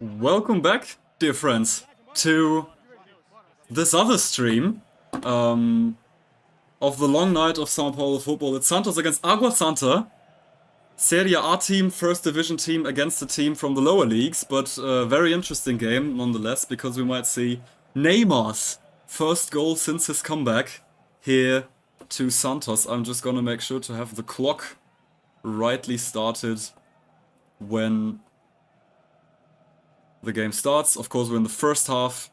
Welcome back, dear friends, to this other stream of the long night of São Paulo football. It's Santos against Água Santa, Serie A team, first division team against a team from the lower leagues, but a very interesting game nonetheless, because we might see Neymar's first goal since his comeback here to Santos. I'm just gonna make sure to have the clock rightly started when the game starts. Of course, we're in the first half,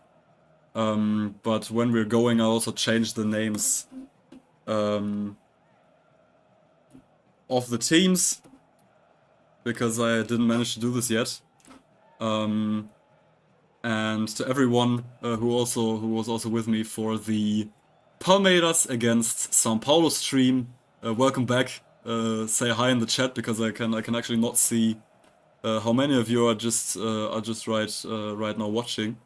but when we're going, I'll also change the names of the teams, because I didn't manage to do this yet. And to everyone who was also with me for the Palmeiras against São Paulo stream, welcome back. Say hi in the chat, because I can actually not see how many of you are just right now watching,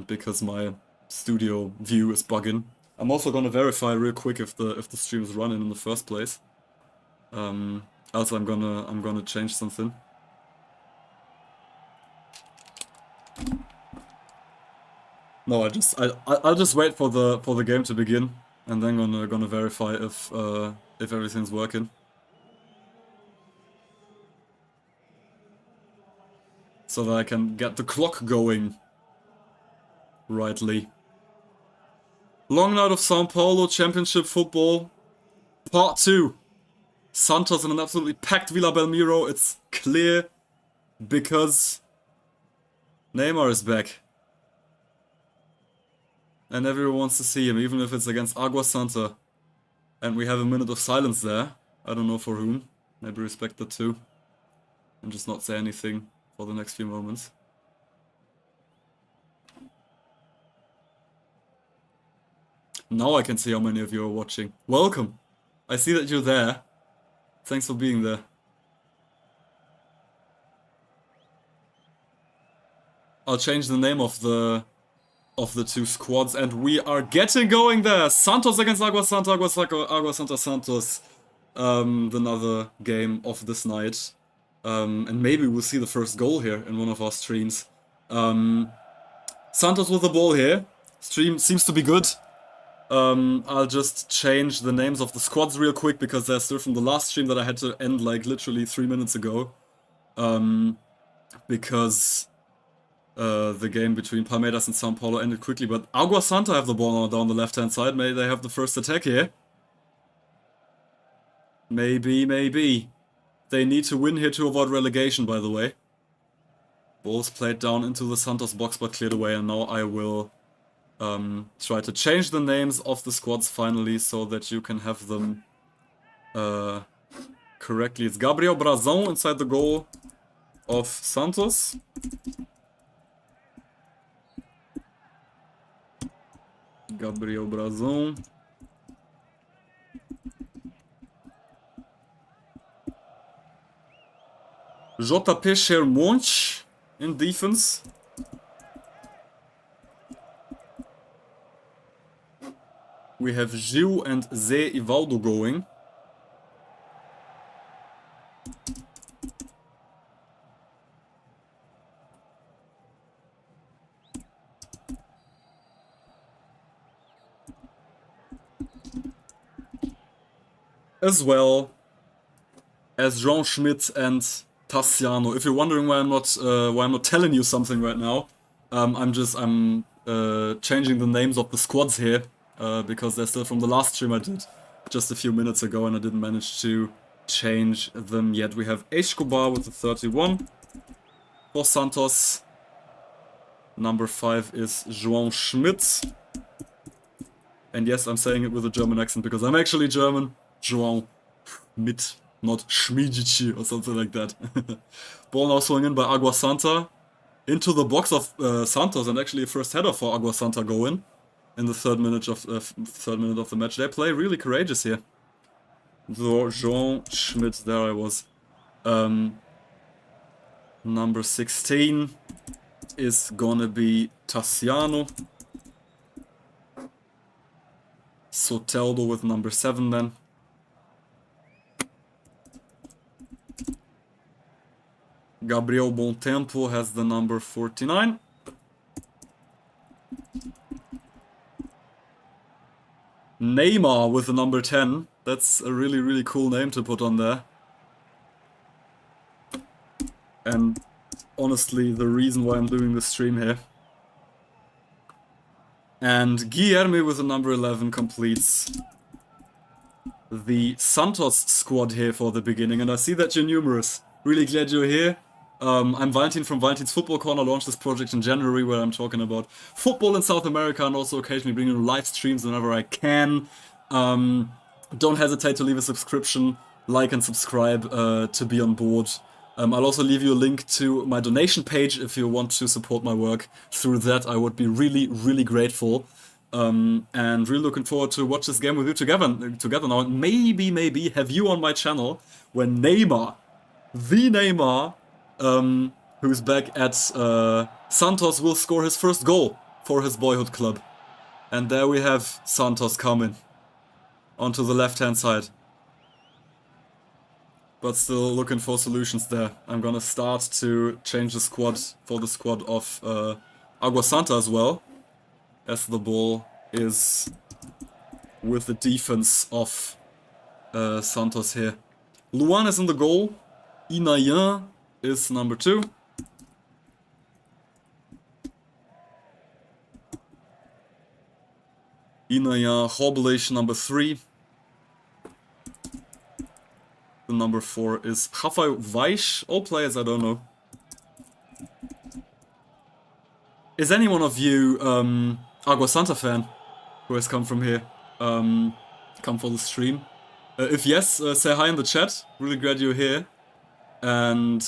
because my studio view is bugging. I'm also gonna verify real quick if the stream is running in the first place. Else I'm gonna change something. No, I'll just wait for the game to begin, and then gonna verify if everything's working. So that I can get the clock going rightly. Long night of São Paulo, Championship Football, Part 2. Santos in an absolutely packed Vila Belmiro. It's clear because Neymar is back. And everyone wants to see him, even if it's against Água Santa. And we have a minute of silence there. I don't know for whom. Maybe respect that too. And just not say anything for the next few moments. Now I can see how many of you are watching. Welcome! I see that you're there. Thanks for being there. I'll change the name of the two squads, and we are getting going there! Santos against Água Santa, Água Santa Santos. Another game of this night. And maybe we'll see the first goal here in one of our streams. Santos with the ball here. Stream seems to be good. I'll just change the names of the squads real quick, because they're still from the last stream that I had to end like literally 3 minutes ago. Because the game between Palmeiras and São Paulo ended quickly. But Água Santa have the ball now down the left-hand side. Maybe they have the first attack here. Maybe. They need to win here to avoid relegation, by the way. Ball's played down into the Santos box, but cleared away, and now I will try to change the names of the squads finally, so that you can have them correctly. It's Gabriel Brazão inside the goal of Santos. Gabriel Brazão. JP Shermonch in defense. We have Gil and Zé Ivaldo going. As well as João Schmidt and Tassiano. If you're wondering why I'm not telling you something right now, I'm changing the names of the squads here, because they're still from the last stream I did just a few minutes ago, and I didn't manage to change them yet. We have Escobar with the 31 for Santos. Number 5 is João Schmidt. And yes, I'm saying it with a German accent, because I'm actually German. João Schmidt. Not Schmidici or something like that. Ball now swung in by Água Santa into the box of Santos, and actually a first header for Água Santa going in the third minute of the match. They play really courageous here. João Schmidt, there I was. Number 16 is gonna be Tassiano. Soteldo with number 7 then. Gabriel Bontempo has the number 49. Neymar with the number 10. That's a really, really cool name to put on there. And honestly, the reason why I'm doing this stream here. And Guilherme with the number 11 completes the Santos squad here for the beginning. And I see that you're numerous. Really glad you're here. I'm Valentin from Valentin's Football Corner. I launched this project in January where I'm talking about football in South America and also occasionally bringing live streams whenever I can. Don't hesitate to leave a subscription, like and subscribe to be on board. I'll also leave you a link to my donation page if you want to support my work. Through that, I would be really, really grateful. And really looking forward to watch this game with you together now. And maybe have you on my channel when Neymar, the Neymar, who's back at Santos, will score his first goal for his boyhood club. And there we have Santos coming onto the left-hand side. But still looking for solutions there. I'm gonna start to change the squad for the squad of Água Santa as well, as the ball is with the defense of Santos here. Luan is in the goal. Inayan is number 2. Inayan Robles, number 3. The number 4 is Rafael Weich. All players I don't know. Is any one of you Água Santa fan who has come from here? Come for the stream? If yes, say hi in the chat. Really glad you're here. And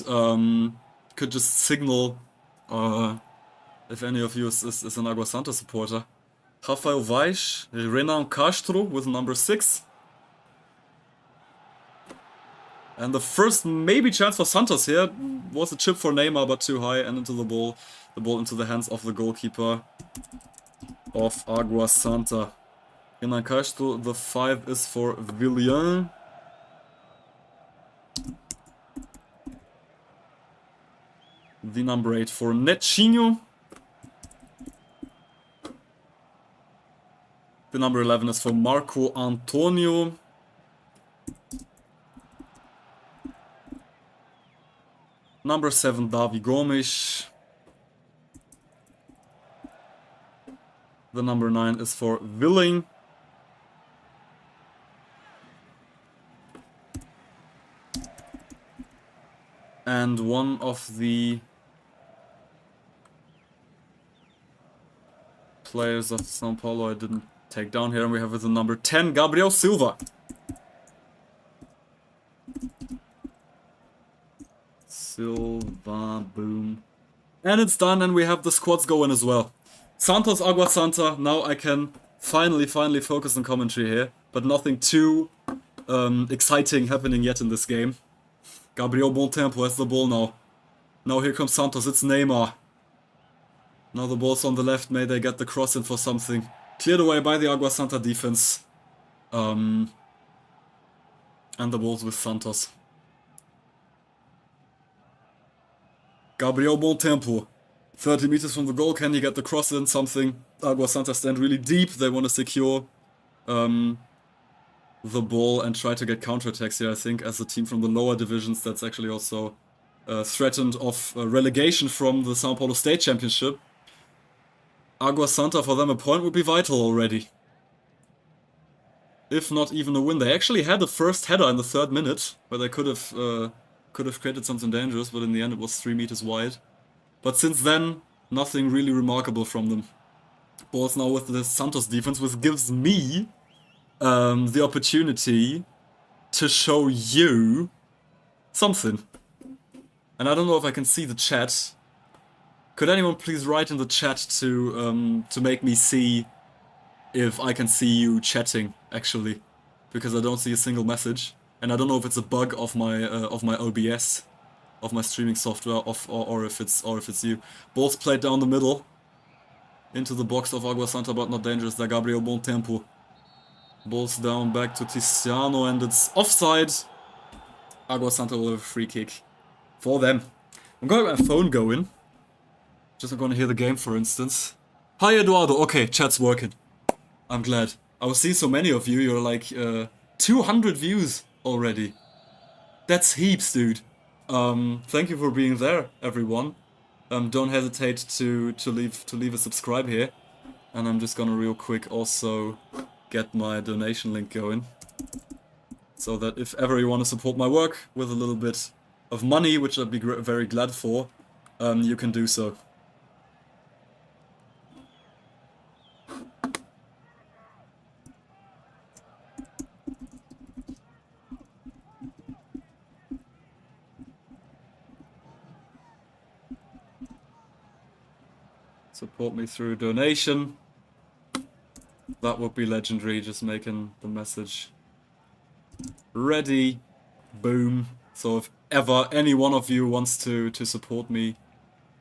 could just signal if any of you is an Água Santa supporter. Rafael Weich, Renan Castro with number 6. And the first maybe chance for Santos here was a chip for Neymar, but too high and into the ball into the hands of the goalkeeper of Água Santa. Renan Castro, the 5 is for Willian. The number 8 for Netinho. The number 11 is for Marco Antonio. Number 7, Davi Gomes. The number 9 is for Willing. And one of the players of São Paulo I didn't take down here, and we have with the number 10, Gabriel Silva. Silva, boom. And it's done, and we have the squads going as well. Santos, Água Santa. Now I can finally focus on commentary here, but nothing too exciting happening yet in this game. Gabriel Bontempo has the ball now. Now here comes Santos, it's Neymar. Now the ball's on the left, may they get the cross in for something. Cleared away by the Água Santa defense. And the ball's with Santos. Gabriel Bontempo. 30 meters from the goal, can he get the cross in? Something. Água Santa stand really deep, they want to secure the ball and try to get counterattacks here. I think as a team from the lower divisions, that's actually also threatened of relegation from the São Paulo State Championship. Água Santa, for them a point would be vital already. If not even a win. They actually had the first header in the 3rd minute, where they could have created something dangerous, but in the end it was 3 meters wide. But since then, nothing really remarkable from them. Ball's now with the Santos defense, which gives me the opportunity to show you something. And I don't know if I can see the chat. Could anyone please write in the chat to make me see if I can see you chatting, actually? Because I don't see a single message. And I don't know if it's a bug of my OBS, of my streaming software, or if it's you. Ball's played down the middle into the box of Água Santa, but not dangerous. There, Gabriel Bontempo. Ball's down back to Tiziano, and it's offside. Água Santa will have a free kick for them. I'm gonna have my phone going. Just not gonna hear the game, for instance. Hi, Eduardo. Okay, chat's working. I'm glad. I was seeing so many of you. You're like 200 views already. That's heaps, dude. Thank you for being there, everyone. Don't hesitate to leave a subscribe here. And I'm just gonna real quick also get my donation link going. So that if ever you want to support my work with a little bit of money, which I'd be very glad for, you can do so. Support me through donation. That would be legendary, just making the message ready. Boom. So if ever any one of you wants to support me,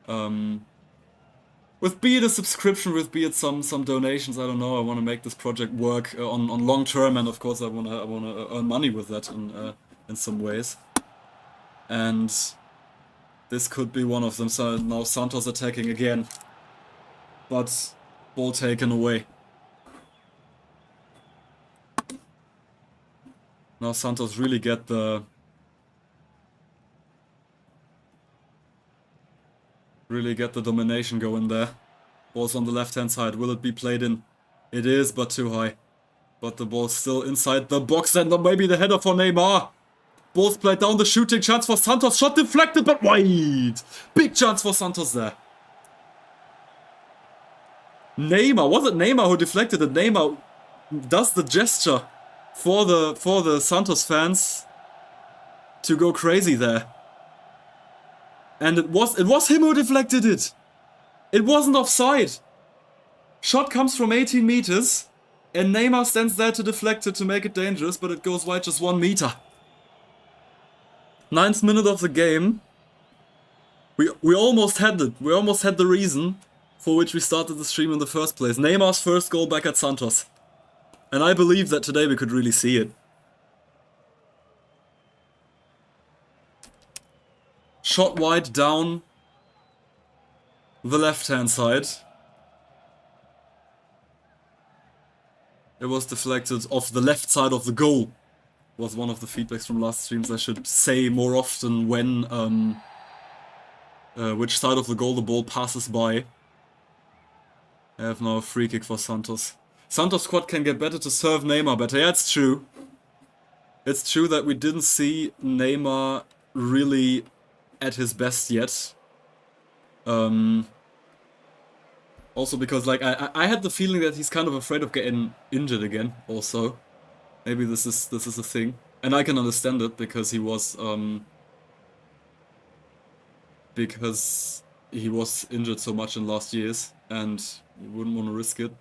with be it a subscription, with be it some donations, I don't know, I want to make this project work on long term, and of course I wanna earn money with that in some ways. And this could be one of them. So now Santos attacking again. But ball taken away. Now Santos really get the domination going there. Ball's on the left hand side. Will it be played in? It is, but too high. But the ball's still inside the box, and maybe the header for Neymar. Ball's played down, the shooting chance for Santos. Shot deflected, but wide. Big chance for Santos there. Neymar, was it Neymar who deflected it? Neymar does the gesture for the Santos fans to go crazy there. And it was him who deflected it. It wasn't offside. Shot comes from 18 meters and Neymar stands there to deflect it to make it dangerous, but it goes wide just 1 meter. 9th minute of the game. We almost had it. We almost had the reason for which we started the stream in the first place. Neymar's first goal back at Santos. And I believe that today we could really see it. Shot wide down the left-hand side. It was deflected off the left side of the goal. Was one of the feedbacks from last streams. I should say more often when which side of the goal the ball passes by. I have now a free kick for Santos. Santos squad can get better to serve Neymar better. Yeah, it's true. It's true that we didn't see Neymar really at his best yet. Also because like I had the feeling that he's kind of afraid of getting injured again also. Maybe this is a thing. And I can understand it because he was injured so much in last years and you wouldn't want to risk it.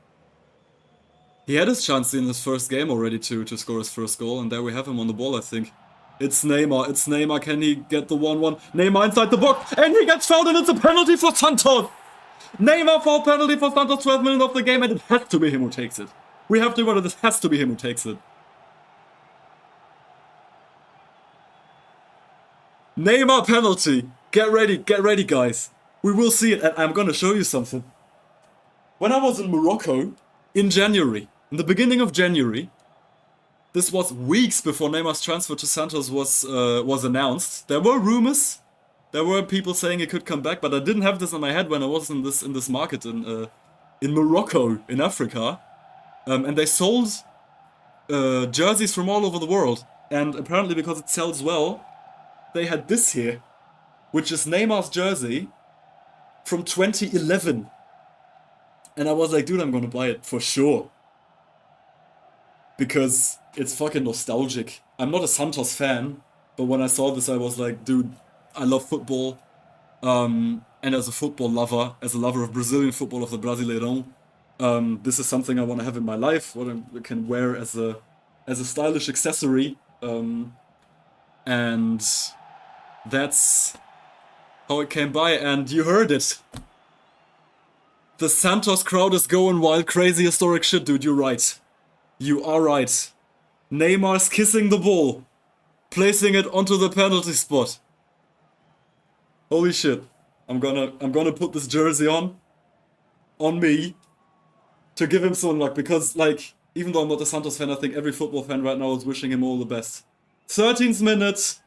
He had his chance in his first game already to score his first goal, and there we have him on the ball, I think. It's Neymar, can he get the 1-1? Neymar inside the box, and he gets fouled, and it's a penalty for Santos! Neymar foul penalty for Santos, 12th minute of the game, and it has to be him who takes it. We have to remember this has to be him who takes it. Neymar penalty! Get ready guys. We will see it, and I'm gonna show you something. When I was in Morocco, in January, in the beginning of January, this was weeks before Neymar's transfer to Santos was announced. There were rumors, there were people saying he could come back, but I didn't have this in my head when I was in this market in Morocco, in Africa, and they sold jerseys from all over the world, and apparently because it sells well, they had this here, which is Neymar's jersey from 2011. And I was like, dude, I'm gonna buy it for sure. Because it's fucking nostalgic. I'm not a Santos fan, but when I saw this I was like, dude, I love football. And as a football lover, as a lover of Brazilian football, of the Brasileirão, this is something I want to have in my life, what I can wear as a stylish accessory. And that's how it came by, and you heard it. The Santos crowd is going wild, crazy historic shit, dude, you're right. You are right. Neymar's kissing the ball, placing it onto the penalty spot. Holy shit. I'm gonna put this jersey on me, to give him some luck, because, like, even though I'm not a Santos fan, I think every football fan right now is wishing him all the best. 13th minute,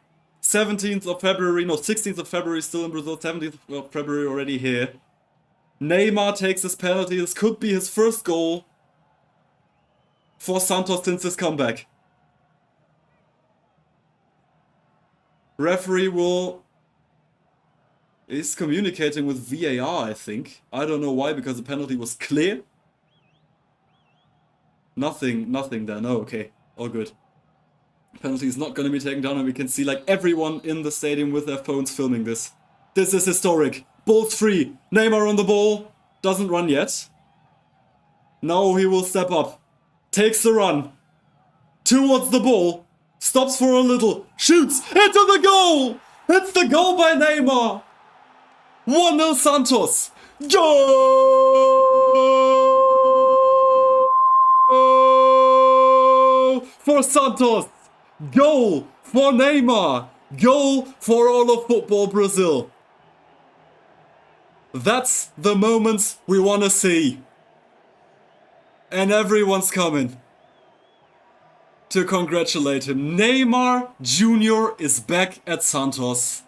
17th of February, no, 16th of February still in Brazil, 17th of February already here. Neymar takes his penalty. This could be his first goal for Santos since his comeback. Referee is communicating with VAR, I think. I don't know why, because the penalty was clear. Nothing there. No, okay. All good. Penalty is not going to be taken down, and we can see, like, everyone in the stadium with their phones filming this. This is historic. Ball's free. Neymar on the ball. Doesn't run yet. Now he will step up. Takes the run. Towards the ball. Stops for a little. Shoots. Into the goal. It's the goal by Neymar. 1-0 Santos. Goal for Santos. Goal for Neymar. Goal for all of football Brazil. That's the moments we want to see. And everyone's coming to congratulate him. Neymar Jr. is back at Santos.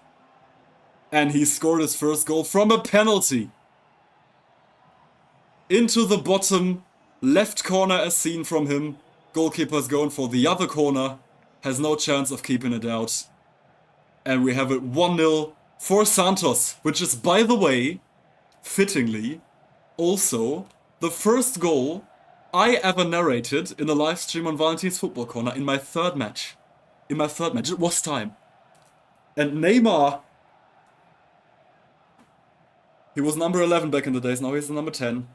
And he scored his first goal from a penalty. Into the bottom left corner as seen from him. Goalkeeper's going for the other corner. Has no chance of keeping it out. And we have it 1-0 for Santos. Which is, by the way, fittingly, also the first goal I ever narrated in a live stream on Valentin's Football Corner in my third match. It was time. And Neymar, he was number 11 back in the days, now he's the number 10.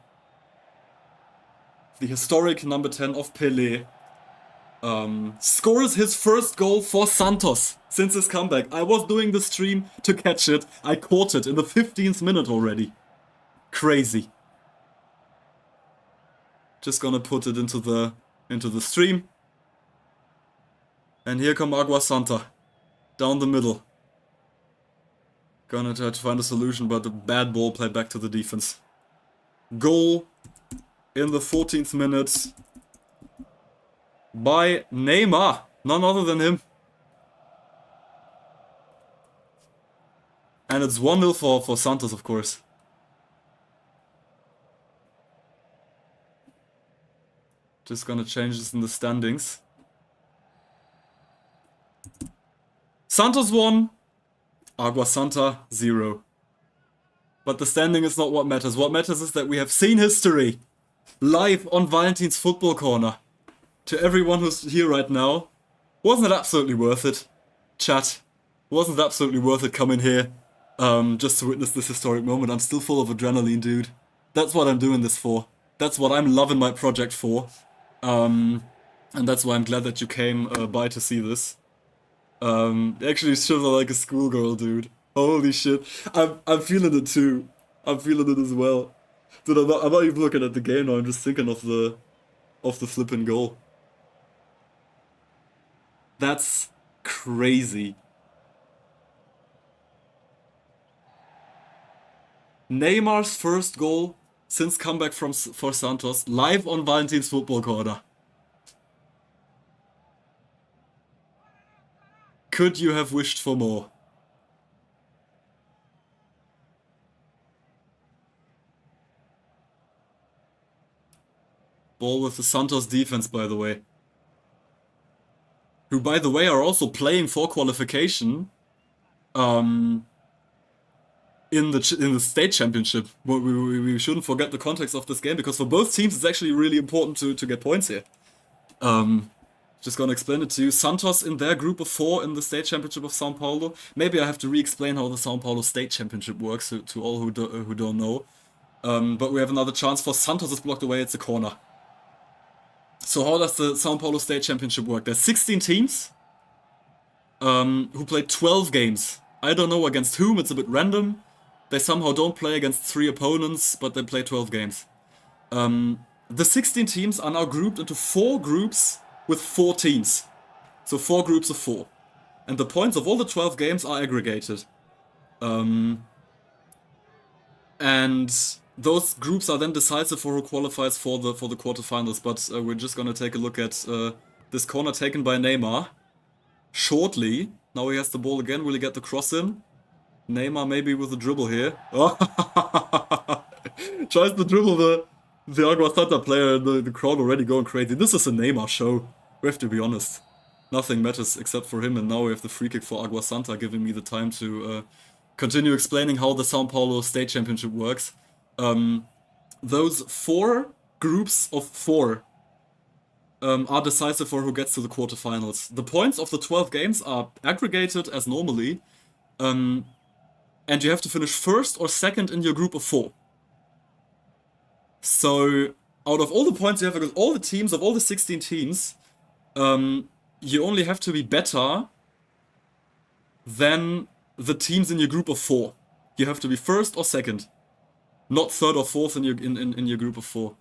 The historic number 10 of Pelé. Scores his first goal for Santos since his comeback. I was doing the stream to catch it. I caught it in the 15th minute already. Crazy. Just gonna put it into the stream. And here come Água Santa. Down the middle. Gonna try to find a solution, but the bad ball played back to the defense. Goal in the 14th minute by Neymar. None other than him. And it's 1-0 for Santos, of course. Just gonna change this in the standings. Santos 1, Água Santa 0. But the standing is not what matters. What matters is that we have seen history live on Valentin's Football Corner. To everyone who's here right now, wasn't it absolutely worth it? Chat, wasn't it absolutely worth it coming here just to witness this historic moment? I'm still full of adrenaline, dude. That's what I'm doing this for. That's what I'm loving my project for. And that's why I'm glad that you came by to see this. Actually, it's sort of like a schoolgirl, dude. Holy shit. I'm feeling it too. I'm feeling it as well. Dude, I'm not even looking at the game now, I'm just thinking of the flipping goal. That's crazy. Neymar's first goal since comeback for Santos, live on Valentin's Football Corner. Could you have wished for more? Ball with the Santos defense, by the way. Who, by the way, are also playing for qualification in the state championship. We shouldn't forget the context of this game, because for both teams it's actually really important to get points here. Just gonna explain it to you. Santos in their group of 4 in the state championship of São Paulo. Maybe I have to re-explain how the São Paulo state championship works to all who don't know. But we have another chance for Santos is blocked away. It's a corner. So how does the São Paulo state championship work? There's 16 teams who play 12 games. I don't know against whom. It's a bit random. They somehow don't play against 3 opponents, but they play 12 games. The 16 teams are now grouped into 4 groups with 4 teams. So 4 groups of 4. And the points of all the 12 games are aggregated. And those groups are then decisive for who qualifies for the quarterfinals. But we're just gonna take a look at this corner taken by Neymar. Shortly, now he has the ball again. Will he get the cross in? Neymar maybe with a dribble here. Tries to dribble the Água Santa player. The crowd already going crazy. This is a Neymar show. We have to be honest. Nothing matters except for him, and now we have the free kick for Água Santa, giving me the time to continue explaining how the São Paulo State Championship works. Those 4 groups of 4 are decisive for who gets to the quarterfinals. The points of the 12 games are aggregated as normally, and you have to finish first or second in your group of 4. So, out of all the points you have against all the teams, of all the 16 teams, you only have to be better than the teams in your group of 4. You have to be first or second, not third or fourth in your group of 4.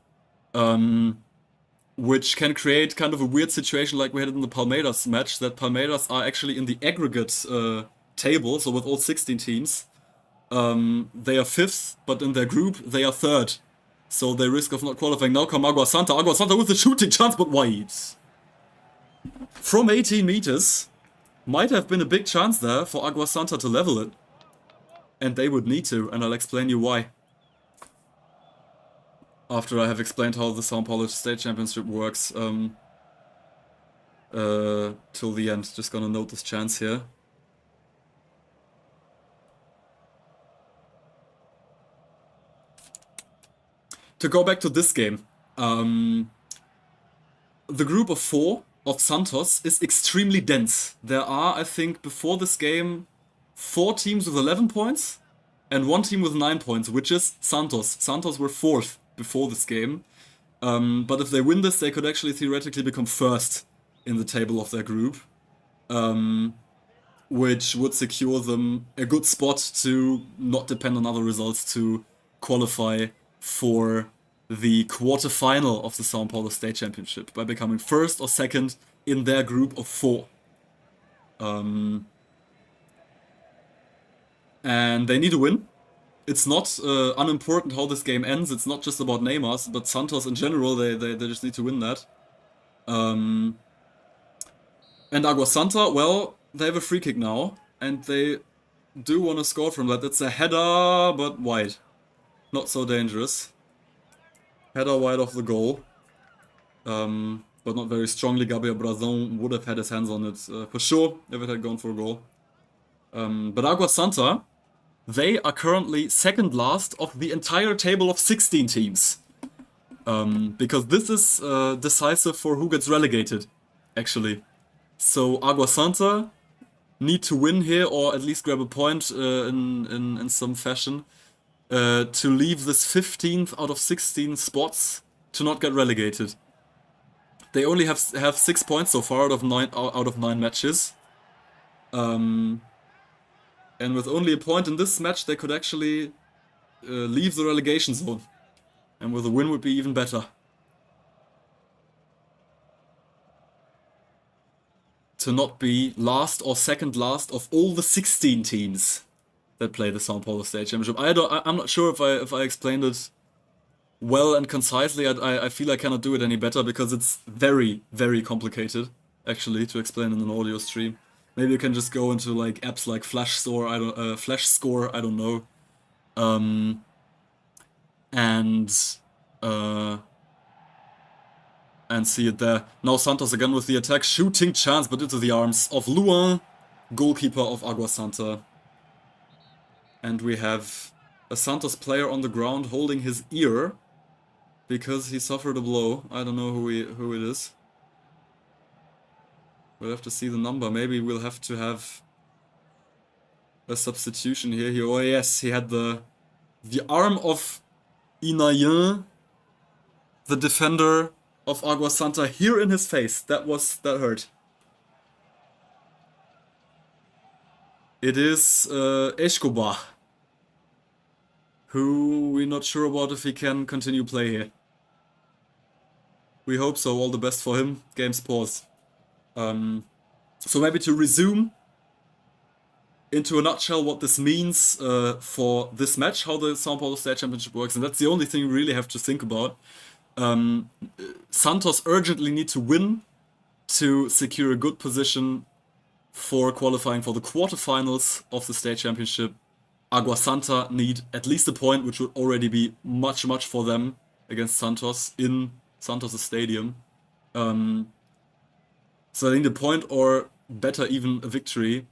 Which can create kind of a weird situation like we had in the Palmeiras match, that Palmeiras are actually in the aggregate table, so with all 16 teams. They are 5th, but in their group they are 3rd. So they risk of not qualifying. Now come Água Santa. Água Santa with a shooting chance, but wide. From 18 meters. Might have been a big chance there for Água Santa to level it. And they would need to, and I'll explain you why. After I have explained how the São Paulo State Championship works till the end. Just gonna note this chance here. To go back to this game, the group of 4 of Santos is extremely dense. There are, I think, before this game, 4 teams with 11 points and 1 team with 9 points, which is Santos. Santos were 4th before this game, but if they win this, they could actually theoretically become 1st in the table of their group, which would secure them a good spot to not depend on other results to qualify for the quarterfinal of the São Paulo State Championship by becoming 1st or 2nd in their group of 4. And they need to win. It's not unimportant how this game ends. It's not just about Neymar, but Santos in general, they just need to win that. And Água Santa, well, they have a free kick now, and they do want to score from that. It's a header, but wide. Not so dangerous. Header wide of the goal. But not very strongly. Gabriel Brazon would have had his hands on it for sure if it had gone for a goal. But Água Santa, they are currently 2nd last of the entire table of 16 teams. Because this is decisive for who gets relegated, actually. So Água Santa need to win here, or at least grab a point in some fashion, to leave this 15th out of 16 spots to not get relegated. They only have 6 points so far out of 9 matches. And with only a point in this match, they could actually leave the relegation zone. And with a win would be even better. To not be last or 2nd last of all the 16 teams that play the São Paulo State Championship. I'm not sure if I explained it well and concisely. I feel I cannot do it any better because it's very, very complicated, actually, to explain in an audio stream. Maybe you can just go into like apps like Flash Score, I don't know. And see it there. Now Santos again with the attack, shooting chance, but into the arms of Luan, goalkeeper of Água Santa. And we have a Santos player on the ground holding his ear because he suffered a blow. I don't know who it is. We'll have to see the number. Maybe we'll have to have a substitution here. Oh yes, he had the arm of Inayen, the defender of Água Santa, here in his face. That hurt. It is Escobar, who we're not sure about if he can continue play here. We hope so. All the best for him. Game's paused. So maybe to resume, into a nutshell what this means for this match, how the São Paulo State Championship works, and that's the only thing you really have to think about. Santos urgently need to win to secure a good position for qualifying for the quarterfinals of the state championship. Água Santa need at least a point, which would already be much for them against Santos in Santos' stadium. So they need a point or better even a victory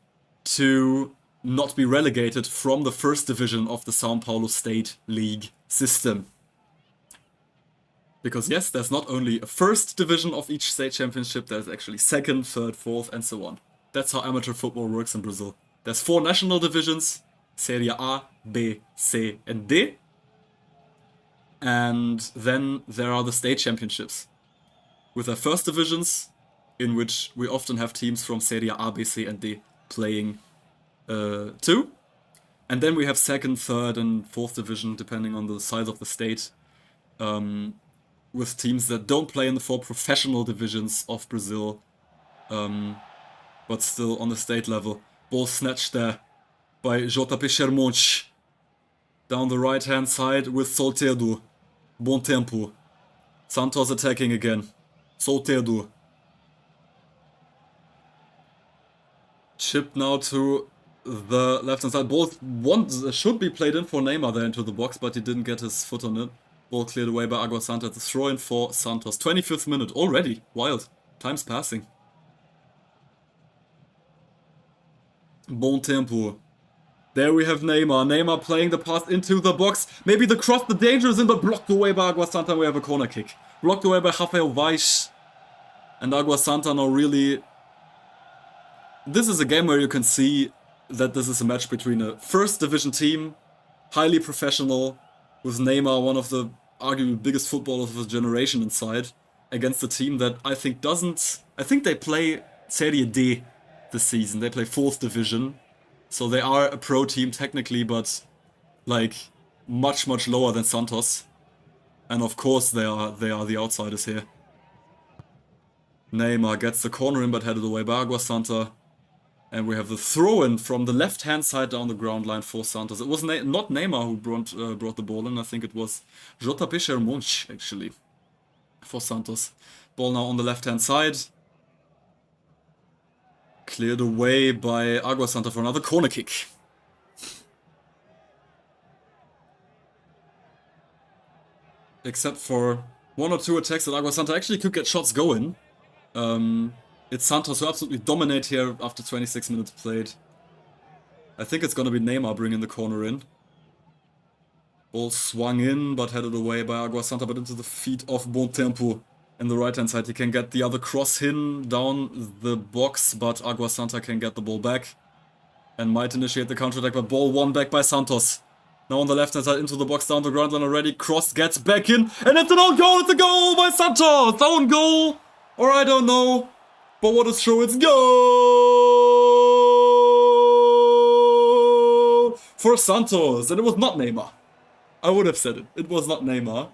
to not be relegated from the first division of the São Paulo State League system. Because yes, there's not only a first division of each state championship, there's actually second, third, fourth, and so on. That's how amateur football works in Brazil. There's 4 national divisions, Serie A, B, C, and D. And then there are the state championships, with their first divisions, in which we often have teams from Serie A, B, C, and D playing too. And then we have second, third, and fourth division, depending on the size of the state, with teams that don't play in the 4 professional divisions of Brazil, but still on the state level. Ball snatched there by JP Shermonch. Down the right hand side with Solteiro. Bom tempo. Santos attacking again. Solteiro. Chip now to the left hand side. Ball should be played in for Neymar there into the box, but he didn't get his foot on it. Ball cleared away by Água Santa. The throw in for Santos. 25th minute already. Wild. Time's passing. Bom tempo. There we have Neymar. Neymar playing the pass into the box. Maybe the cross, the danger is in, but blocked away by Água Santa, and we have a corner kick. Blocked away by Rafael Weiss. And Água Santa now really... This is a game where you can see that this is a match between a first division team, highly professional, with Neymar, one of the arguably biggest footballers of his generation inside, against a team that I think doesn't... I think they play Serie D this season. They play 4th division. So they are a pro team technically, but like much lower than Santos. And of course they are the outsiders here. Neymar gets the corner in, but headed away by Água Santa. And we have the throw-in from the left-hand side down the ground line for Santos. It was not Neymar who brought the ball in. I think it was JP Shermonch, actually, for Santos. Ball now on the left-hand side. Cleared away by Água Santa for another corner kick. Except for 1 or 2 attacks that Água Santa actually could get shots going. It's Santos who absolutely dominate here after 26 minutes played. I think it's gonna be Neymar bringing the corner in. Ball swung in, but headed away by Água Santa, but into the feet of Bom Tempo. In the right hand side, he can get the other cross in down the box, but Água Santa can get the ball back and might initiate the counter attack, but ball won back by Santos. Now on the left hand side into the box, down the ground line already. Cross gets back in, and it's an own goal! It's a goal by Santos! Own goal! Or I don't know, but what is true, it's goal for Santos! And it was not Neymar. I would have said it. It was not Neymar.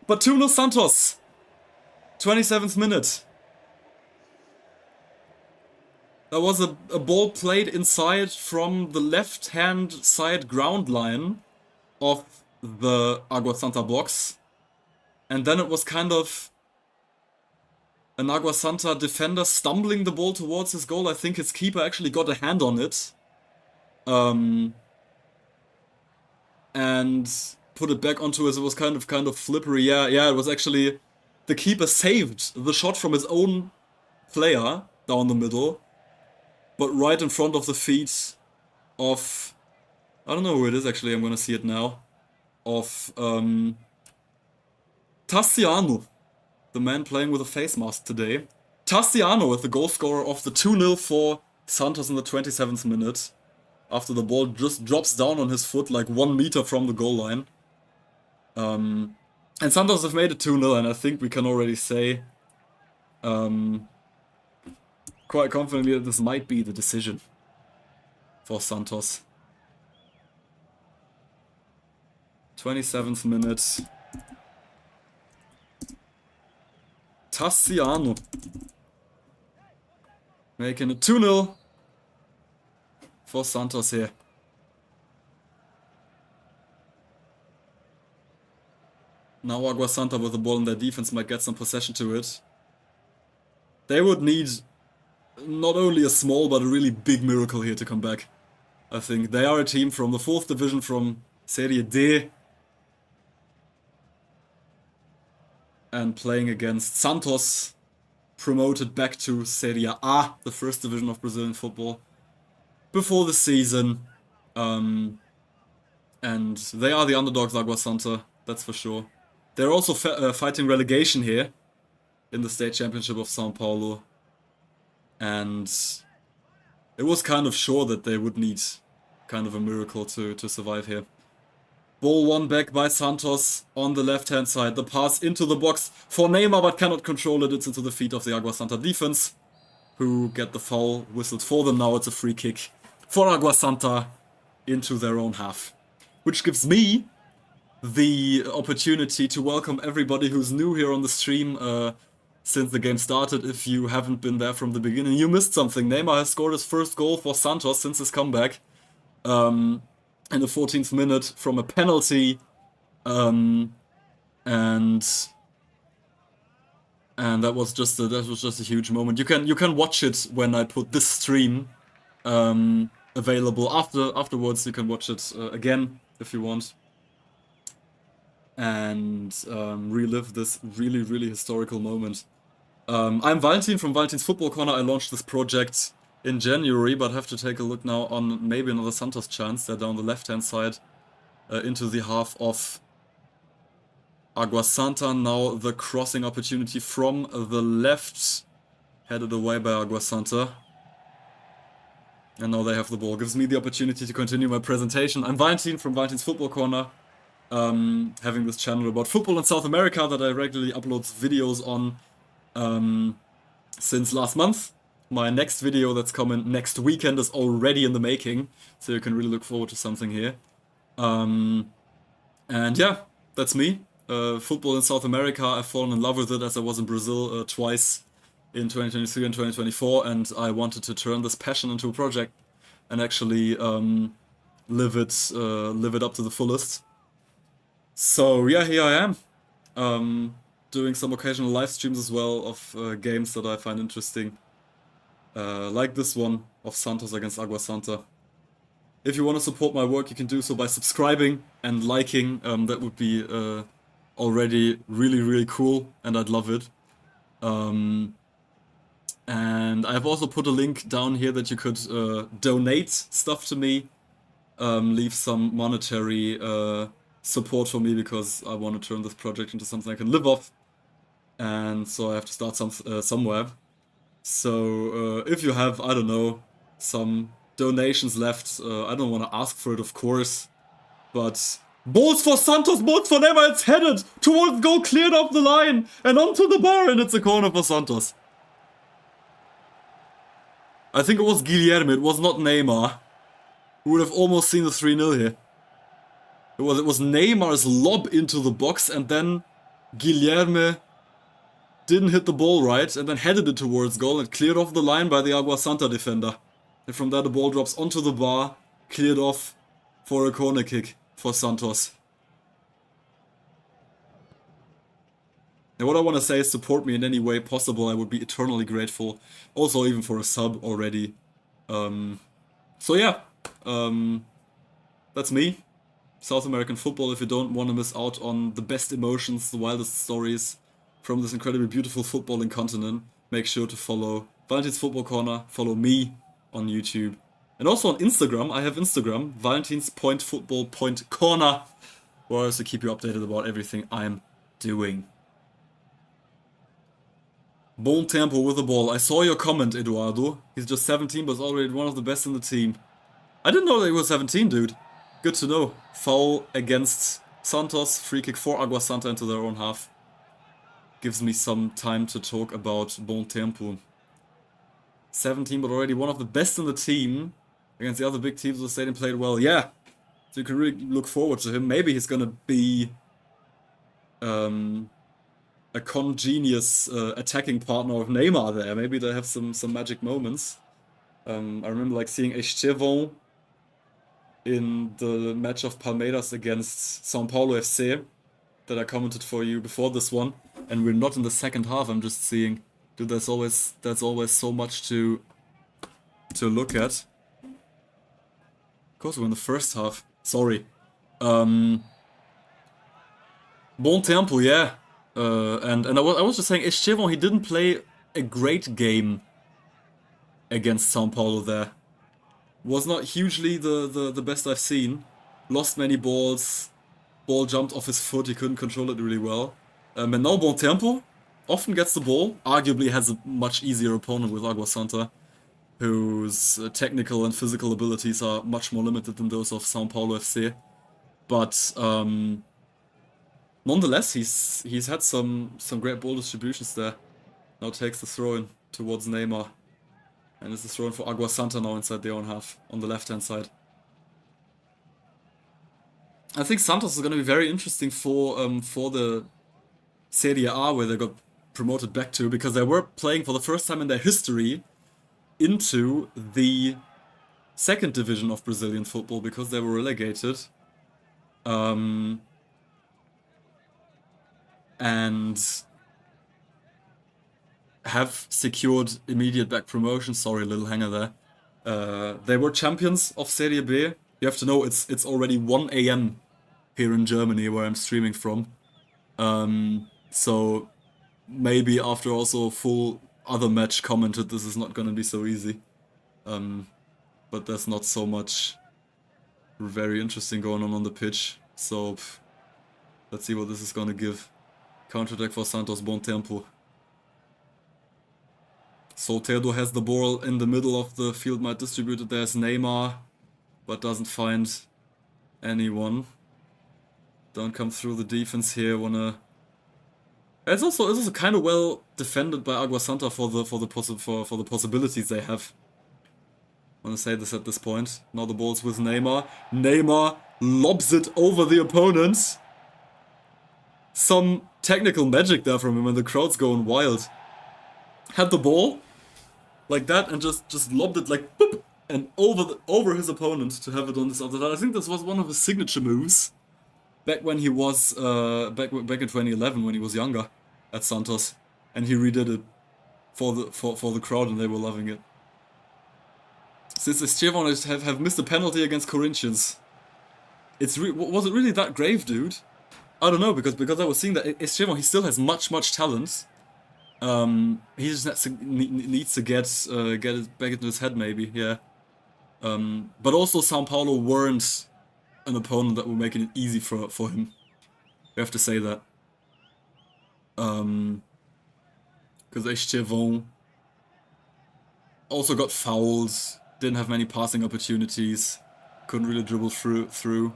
But 2-0 Santos. 27th minute. There was a ball played inside from the left-hand side ground line of the Água Santa box. And then it was kind of an Água Santa defender stumbling the ball towards his goal. I think his keeper actually got a hand on it. And put it back onto us. It was kind of flippery. Yeah, it was actually... The keeper saved the shot from his own player down the middle, but right in front of the feet of... I don't know who it is actually, I'm gonna see it now. Of Tassiano, the man playing with a face mask today. Tassiano is the goal scorer of the 2-0 for Santos in the 27th minute, after the ball just drops down on his foot like 1 meter from the goal line. And Santos have made it 2-0, and I think we can already say quite confidently that this might be the decision for Santos. 27th minute. Tassiano making it 2-0. for Santos here. Now Água Santa with the ball in their defense might get some possession to it. They would need not only a small but a really big miracle here to come back. I think they are a team from the 4th division from Serie D. And playing against Santos, promoted back to Serie A, the 1st division of Brazilian football, before the season. And they are the underdogs, Água Santa, that's for sure. They're also fighting relegation here in the state championship of São Paulo. And it was kind of sure that they would need kind of a miracle to survive here. Ball won back by Santos on the left-hand side. The pass into the box for Neymar, but cannot control it. It's into the feet of the Água Santa defense, who get the foul whistled for them. Now it's a free kick for Água Santa into their own half. Which gives me the opportunity to welcome everybody who's new here on the stream since the game started. If you haven't been there from the beginning, you missed something. Neymar has scored his first goal for Santos since his comeback. In the 14th minute from a penalty. And that was just a huge moment. You can watch it when I put this stream available afterwards. You can watch it again if you want. And relive this really historical moment. I'm Valentin from Valentin's Football Corner. I launched this project in January, but have to take a look now on maybe another Santos chance. They're down the left-hand side into the half of Água Santa. Now the crossing opportunity from the left, headed away by Água Santa. And now they have the ball. Gives me the opportunity to continue my presentation. I'm Valentin from Valentin's Football Corner. Having this channel about football in South America that I regularly upload videos on since last month. My next video that's coming next weekend is already in the making, so you can really look forward to something here. And yeah, that's me. Football in South America, I've fallen in love with it as I was in Brazil twice in 2023 and 2024, and I wanted to turn this passion into a project and actually live it up to the fullest. So yeah, here I am, doing some occasional live streams as well of games that I find interesting. Like this one of Santos against Água Santa. If you want to support my work, you can do so by subscribing and liking. That would be already really cool, and I'd love it. And I've also put a link down here that you could donate stuff to me, leave some monetary support for me, because I want to turn this project into something I can live off, and so I have to start somewhere. So if you have, I don't know, some donations left, I don't want to ask for it, of course, but balls for Santos, balls for Neymar, it's headed towards goal, cleared off the line, and onto the bar, and it's a corner for Santos. I think it was Guilherme, it was not Neymar, who would have almost seen the 3-0 here. It was Neymar's lob into the box, and then Guilherme didn't hit the ball right, and then headed it towards goal and cleared off the line by the Água Santa defender. And from there the ball drops onto the bar, cleared off for a corner kick for Santos. And what I want to say is, support me in any way possible. I would be eternally grateful. Also even for a sub already. So yeah, that's me. South American football. If you don't want to miss out on the best emotions, the wildest stories from this incredibly beautiful footballing continent, make sure to follow Valentin's Football Corner, follow me on YouTube. And also on Instagram, I have Instagram, Valentins.football.corner, where I also keep you updated about everything I'm doing. Bom tempo with the ball. I saw your comment, Eduardo. He's just 17, but is already one of the best in the team. I didn't know that he was 17, dude. Good to know. Foul against Santos, free kick for Água Santa into their own half. Gives me some time to talk about Bom Tempo. 17, but already one of the best in the team. Against the other big teams of the stadium, played well. Yeah, so you can really look forward to him. Maybe he's gonna be a congenious attacking partner of Neymar there. Maybe they have some magic moments. I remember like seeing Estevão in the match of Palmeiras against São Paulo FC that I commented for you before this one, and we're not in the second half. I'm just seeing, dude, there's always so much to look at. Of course, we're in the first half. Sorry. Bom tempo, yeah. And I was just saying, Estevão, he didn't play a great game against São Paulo there. Was not hugely the best I've seen. Lost many balls. Ball jumped off his foot, he couldn't control it really well. And now Bom Tempo often gets the ball. Arguably has a much easier opponent with Água Santa, whose technical and physical abilities are much more limited than those of São Paulo FC. But nonetheless, he's had some great ball distributions there. Now takes the throw-in towards Neymar. And this is thrown for Água Santa now inside their own half, on the left-hand side. I think Santos is going to be very interesting for the Serie A, where they got promoted back to, because they were playing for the first time in their history into the second division of Brazilian football, because they were relegated. And have secured immediate back promotion. Sorry, little hanger there. They were champions of Serie B. You have to know it's already 1 AM here in Germany where I'm streaming from. So maybe after also a full other match commented, this is not gonna be so easy. But there's not so much very interesting going on the pitch. So let's see what this is gonna give. Counterattack for Santos, Bom Tempo. Soteldo has the ball in the middle of the field, might distribute it. There's Neymar, but doesn't find anyone. Don't come through the defense here. It's also kind of well defended by Água Santa for the possibilities they have. I want to say this at this point. Now the ball's with Neymar. Neymar lobs it over the opponent. Some technical magic there from him, and the crowd's going wild. Had the ball like that and just lobbed it like boop, and over his opponent to have it on this other side. I think this was one of his signature moves back when he was back in 2011 when he was younger at Santos, and he redid it for the crowd and they were loving it. Since Estevão have missed a penalty against Corinthians, was it really that grave, dude? I don't know, because I was seeing that Estevão, he still has much talent. He just needs to get it back into his head, maybe, yeah. But also São Paulo weren't an opponent that were making it easy for him. You have to say that. Because Estevão also got fouled, didn't have many passing opportunities, couldn't really dribble through.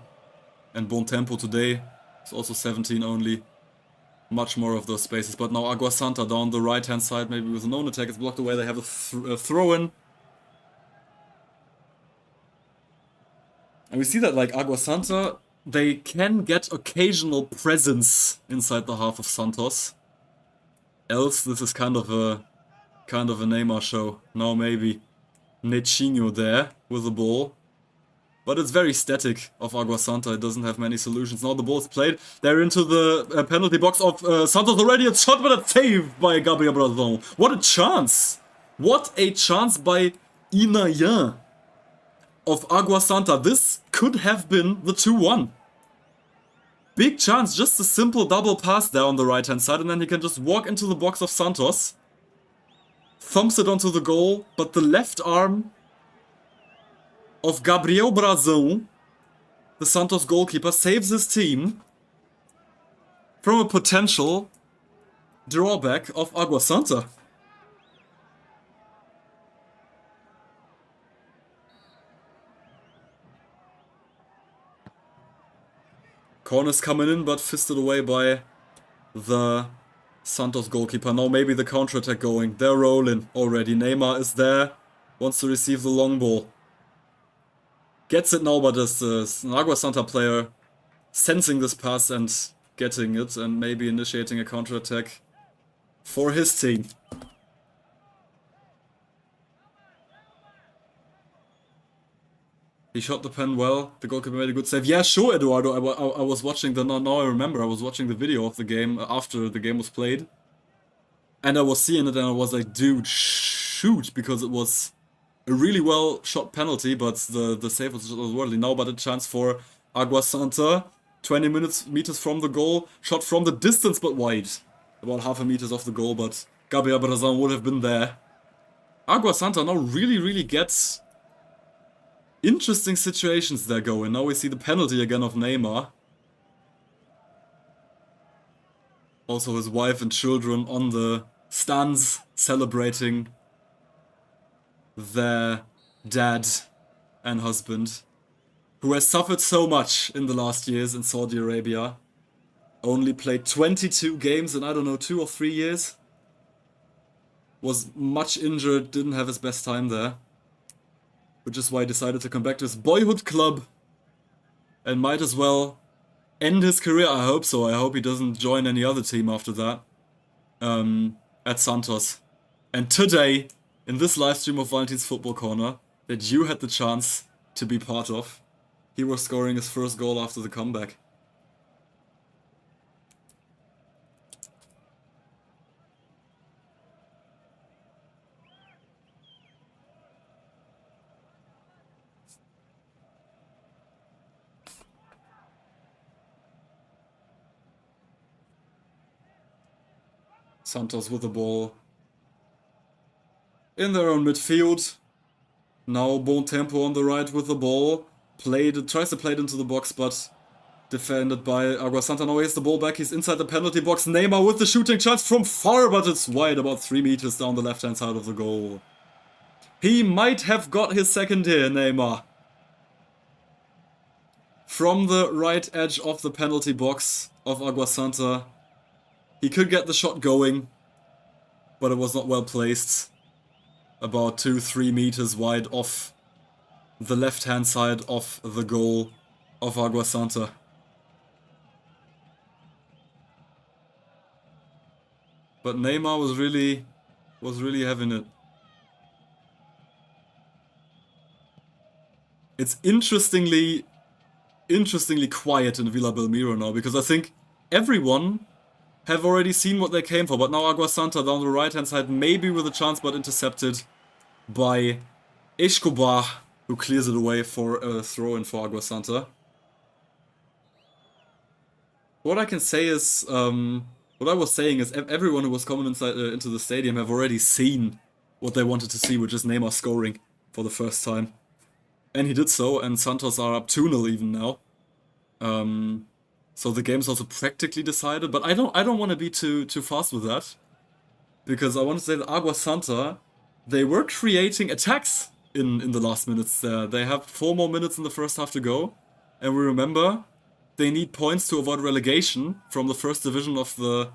And Bom Tempo today is also 17 only. Much more of those spaces, but now Água Santa down the right-hand side, maybe with an own attack, it's blocked away, they have a throw-in. And we see that, like, Água Santa, they can get occasional presence inside the half of Santos. Else, this is kind of a Neymar show. Now maybe Netinho there with the ball. But it's very static of Água Santa, it doesn't have many solutions. Now the ball's played, they're into the penalty box of Santos already. It's shot, but it's saved by Gabriel Brazão. What a chance! What a chance by Inayan of Água Santa. This could have been the 2-1. Big chance, just a simple double pass there on the right hand side, and then he can just walk into the box of Santos. Thumps it onto the goal, but the left arm of Gabriel Brazão, the Santos goalkeeper, saves his team from a potential drawback of Água Santa. Corner's coming in, but fisted away by the Santos goalkeeper. Now maybe the counter-attack going. They're rolling already. Neymar is there, wants to receive the long ball. Gets it now, but is an Água Santa player sensing this pass and getting it, and maybe initiating a counter-attack for his team. He shot the pen well. The goalkeeper made a good save. Yeah, sure, Eduardo. I was watching the... Now I remember. I was watching the video of the game after the game was played. And I was seeing it and I was like, dude, shoot. Because it was a really well shot penalty, but the save was worldly. Now but a chance for Água Santa. 20 meters from the goal. Shot from the distance but wide. About half a meters off the goal, but Gabriel Brazão would have been there. Água Santa now really gets interesting situations there going. Now we see the penalty again of Neymar. Also his wife and children on the stands celebrating their dad and husband, who has suffered so much in the last years in Saudi Arabia. Only played 22 games in, I don't know, 2 or 3 years. Was much injured, didn't have his best time there. Which is why he decided to come back to his boyhood club. And might as well end his career, I hope so. I hope he doesn't join any other team after that. At Santos. And today, in this live stream of Valentin's Football Corner, that you had the chance to be part of, he was scoring his first goal after the comeback. Santos with the ball in their own midfield. Now Bon Tempo on the right with the ball. Tries to play it into the box, but defended by Água Santa. Now he has the ball back. He's inside the penalty box. Neymar with the shooting chance from far, but it's wide, about 3 meters down the left-hand side of the goal. He might have got his second here, Neymar. From the right edge of the penalty box of Água Santa. He could get the shot going, but it was not well placed. About 2-3 meters wide off the left-hand side of the goal of Água Santa. But Neymar was really having it. It's interestingly quiet in Vila Belmiro now, because I think everyone have already seen what they came for, but now Água Santa down the right-hand side, maybe with a chance, but intercepted by Escobar, who clears it away for a throw-in for Água Santa. What I can say is, what I was saying is everyone who was coming inside into the stadium have already seen what they wanted to see, which is Neymar scoring for the first time. And he did so, and Santos are up 2-0 even now. So the game's also practically decided, but I don't want to be too fast with that, because I want to say that Água Santa, they were creating attacks in the last minutes there. They have 4 more minutes in the first half to go, and we remember they need points to avoid relegation from the first division of the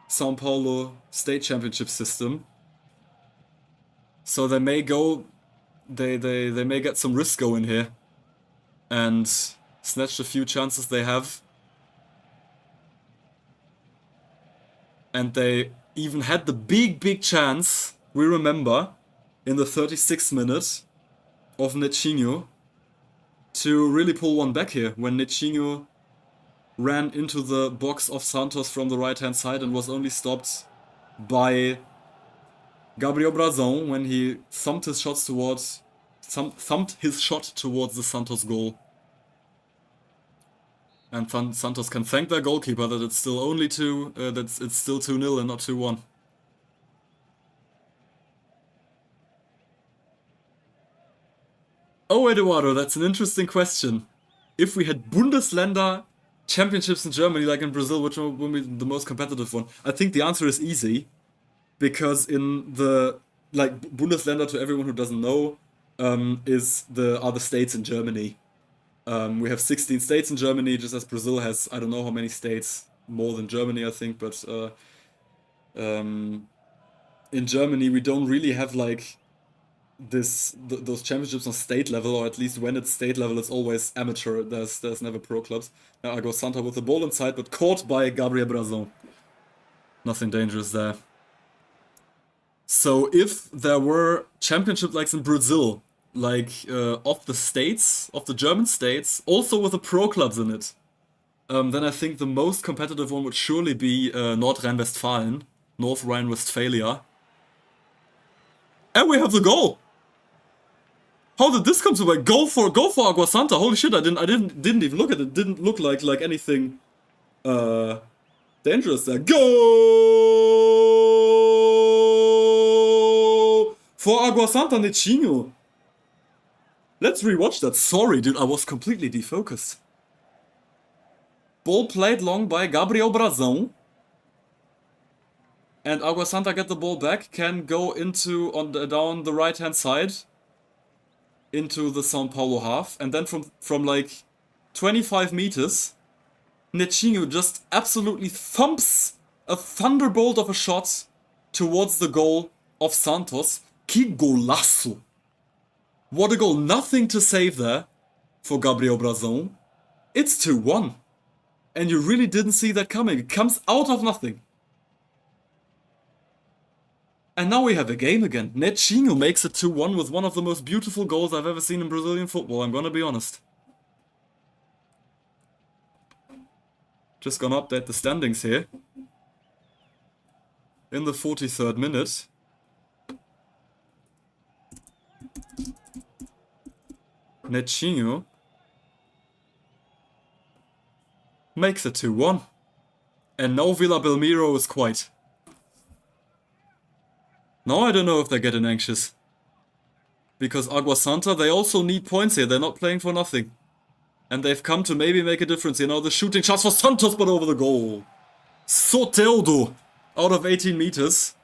São Paulo State Championship system. So they may go, they may get some risk going here and snatch a few chances they have. And they even had the big chance, we remember, in the 36th minute of Netinho to really pull one back here, when Netinho ran into the box of Santos from the right-hand side and was only stopped by Gabriel Brazão when he thumped his shot towards the Santos goal. And Santos can thank their goalkeeper that it's still only it's still 2-0 and not 2-1. Oh, Eduardo, that's an interesting question. If we had Bundesländer championships in Germany, like in Brazil, which would be the most competitive one? I think the answer is easy, because in the Bundesländer, to everyone who doesn't know, are the states in Germany. We have 16 states in Germany, just as Brazil has, I don't know how many states, more than Germany, I think, but in Germany we don't really have those championships on state level, or at least when it's state level, it's always amateur. There's never pro clubs. Now Água Santa with the ball inside, but caught by Gabriel Brazão. Nothing dangerous there. So if there were championships like in Brazil, like of the states, of the German states, also with the pro clubs in it, then I think the most competitive one would surely be Nordrhein-Westfalen, North Rhine-Westphalia. And we have the goal. How did this come to play? Go for Água Santa. Holy shit! I didn't even look at it. It didn't look like anything dangerous there. Go for Água Santa Nechinho. Let's rewatch that. Sorry, dude, I was completely defocused. Ball played long by Gabriel Brazão. And Água Santa get the ball back, can go into down the right hand side into the São Paulo half, and then from like 25 meters, Nechinho just absolutely thumps a thunderbolt of a shot towards the goal of Santos. Que golaço! What a goal! Nothing to save there for Gabriel Brazão. It's 2-1. And you really didn't see that coming. It comes out of nothing. And now we have a game again. Nechinho makes it 2-1 with one of the most beautiful goals I've ever seen in Brazilian football, I'm gonna be honest. Just gonna update the standings here. In the 43rd minute. Nechinho makes it 2-1. And now Vila Belmiro is quiet. Now I don't know if they're getting anxious. Because Água Santa, they also need points here. They're not playing for nothing. And they've come to maybe make a difference. You know, the shooting shots for Santos, but over the goal. Soteldo, out of 18 meters.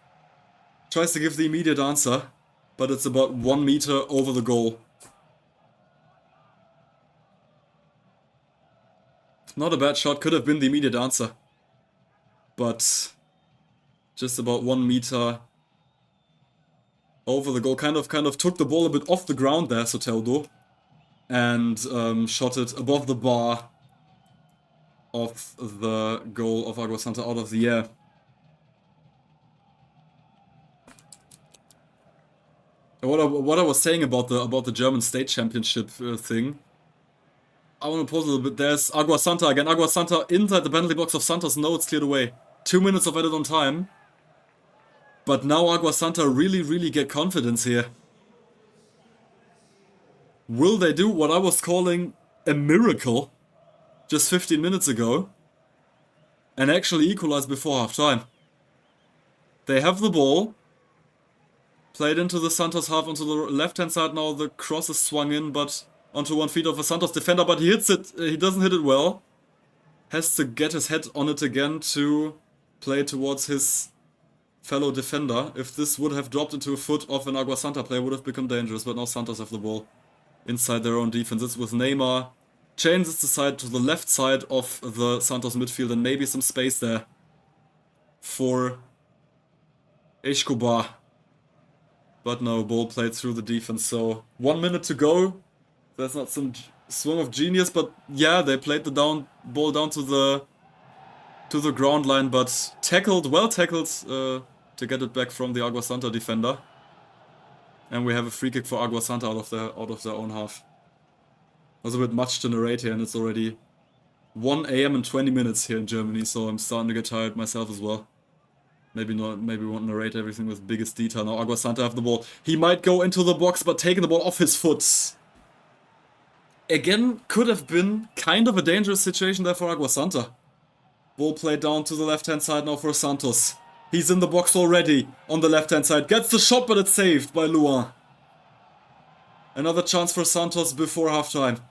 Tries to give the immediate answer. But it's about 1 meter over the goal. Not a bad shot, could have been the immediate answer. But just about 1 meter over the goal. Kind of took the ball a bit off the ground there, Soteldo. And shot it above the bar of the goal of Água Santa out of the air. What I was saying about the German state championship thing, I want to pause a little bit. There's Água Santa again. Água Santa inside the penalty box of Santos. No, it's cleared away. 2 minutes of added on time. But now Água Santa really get confidence here. Will they do what I was calling a miracle just 15 minutes ago and actually equalize before half time? They have the ball. Played into the Santos half onto the left hand side now. The cross is swung in, but onto 1 feet of a Santos defender, but he hits it. He doesn't hit it well. Has to get his head on it again to play towards his fellow defender. If this would have dropped into a foot of an Água Santa player, would have become dangerous, but now Santos have the ball inside their own defense. It's with Neymar. Changes the side to the left side of the Santos midfield and maybe some space there for Escobar. But no, ball played through the defense, so 1 minute to go. That's not some swing of genius, but yeah, they played the ball down to the ground line, but well tackled to get it back from the Água Santa defender. And we have a free kick for Água Santa out of their own half. It was a bit much to narrate here, and it's already 1 AM and 20 minutes here in Germany, so I'm starting to get tired myself as well. Maybe we won't narrate everything with biggest detail. Now Água Santa have the ball. He might go into the box, but taking the ball off his foot. Again, could have been kind of a dangerous situation there for Água Santa. Ball played down to the left-hand side now for Santos. He's in the box already on the left-hand side. Gets the shot, but it's saved by Luan. Another chance for Santos before halftime.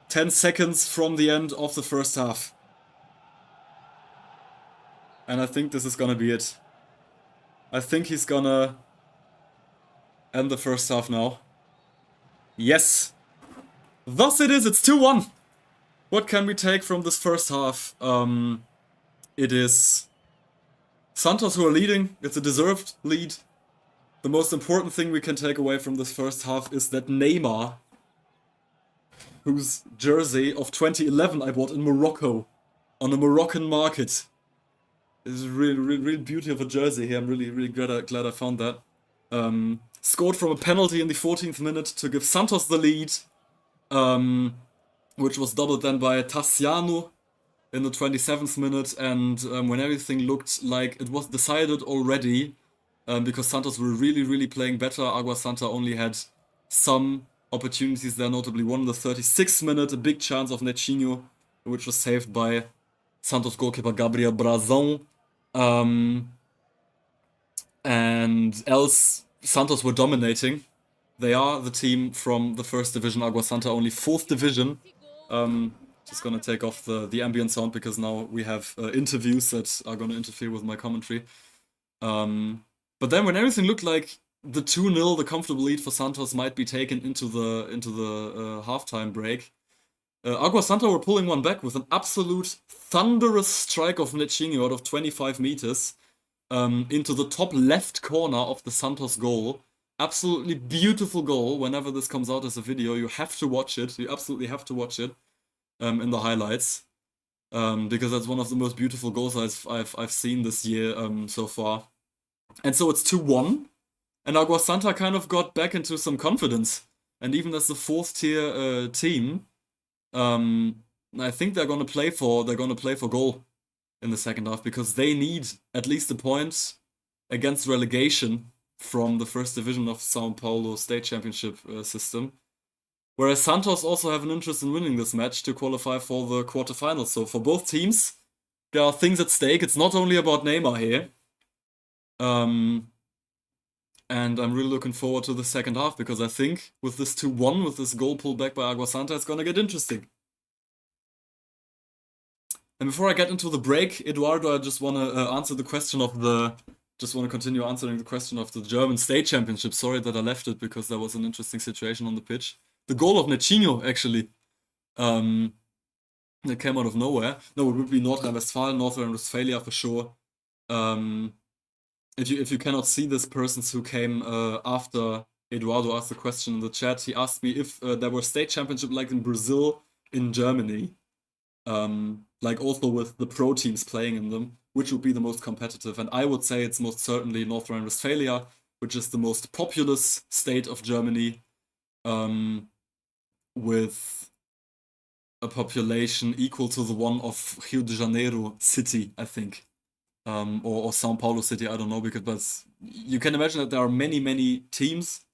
10 seconds from the end of the first half. And I think this is gonna be it. I think he's gonna end the first half now. Yes! Thus it is, it's 2-1! What can we take from this first half? It is Santos who are leading. It's a deserved lead. The most important thing we can take away from this first half is that Neymar, whose jersey of 2011 I bought in Morocco, on a Moroccan market. It's a really beauty of a jersey here. I'm really glad I found that. scored from a penalty in the 14th minute to give Santos the lead, which was doubled then by Tassiano in the 27th minute, and when everything looked like it was decided already, because Santos were really playing better, Água Santa only had some opportunities there, notably one in the 36th minute, a big chance of Netinho, which was saved by Santos goalkeeper Gabriel Brazão. And else, Santos were dominating. They are the team from the first division, Água Santa, only 4th division. Just gonna take off the ambient sound because now we have interviews that are gonna interfere with my commentary. But then when everything looked like the 2-0, the comfortable lead for Santos might be taken into the halftime break, Água Santa were pulling one back with an absolute thunderous strike of Netinho out of 25 meters into the top left corner of the Santos goal. Absolutely beautiful goal. Whenever this comes out as a video, you have to watch it. You absolutely have to watch it in the highlights, because that's one of the most beautiful goals I've seen this year so far. And so it's 2-1, and Água Santa kind of got back into some confidence. And even as the 4th tier team, I think they're gonna play for goal in the second half, because they need at least a point against relegation from the first division of São Paulo state championship system. Whereas Santos also have an interest in winning this match to qualify for the quarterfinals. So for both teams, there are things at stake. It's not only about Neymar here. And I'm really looking forward to the second half, because I think with this 2-1, with this goal pulled back by Água Santa, it's gonna get interesting. And before I get into the break, Eduardo, I just want to answer the question of the... Just want to continue answering the question of the German state championship. Sorry that I left it, because there was an interesting situation on the pitch. The goal of Netinho, actually, that came out of nowhere. No, it would be North Rhine-Westphalia for sure. If you cannot see this person who came after Eduardo asked the question in the chat, he asked me if there were state championship like in Brazil, in Germany, like also with the pro teams playing in them, which would be the most competitive. And I would say it's most certainly North Rhine-Westphalia, which is the most populous state of Germany, with a population equal to the one of Rio de Janeiro city, I think. Or São Paulo city, I don't know, but you can imagine that there are many teams,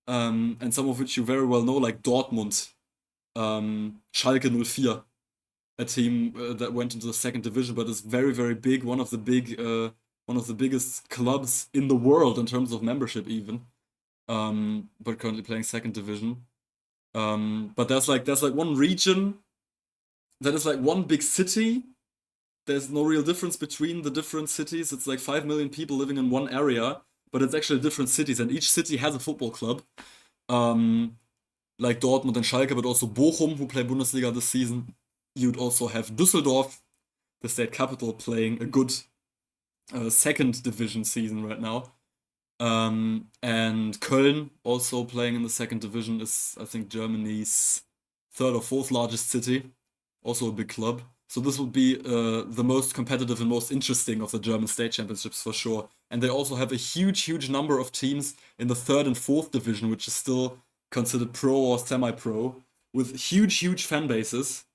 and some of which you very well know, like Dortmund, Schalke 04, a team that went into the second division, but is very big, one of the biggest clubs in the world in terms of membership even, but currently playing second division. But there's like one region that is like one big city. There's no real difference between the different cities. It's like 5 million people living in one area, but it's actually different cities, and each city has a football club, like Dortmund and Schalke, but also Bochum, who play Bundesliga this season. You'd also have Düsseldorf, the state capital, playing a good second division season right now. And Köln, also playing in the second division, is, I think, Germany's 3rd or 4th largest city. Also a big club. So this would be the most competitive and most interesting of the German state championships for sure. And they also have a huge number of teams in the 3rd and 4th division, which is still considered pro or semi-pro, with huge fan bases.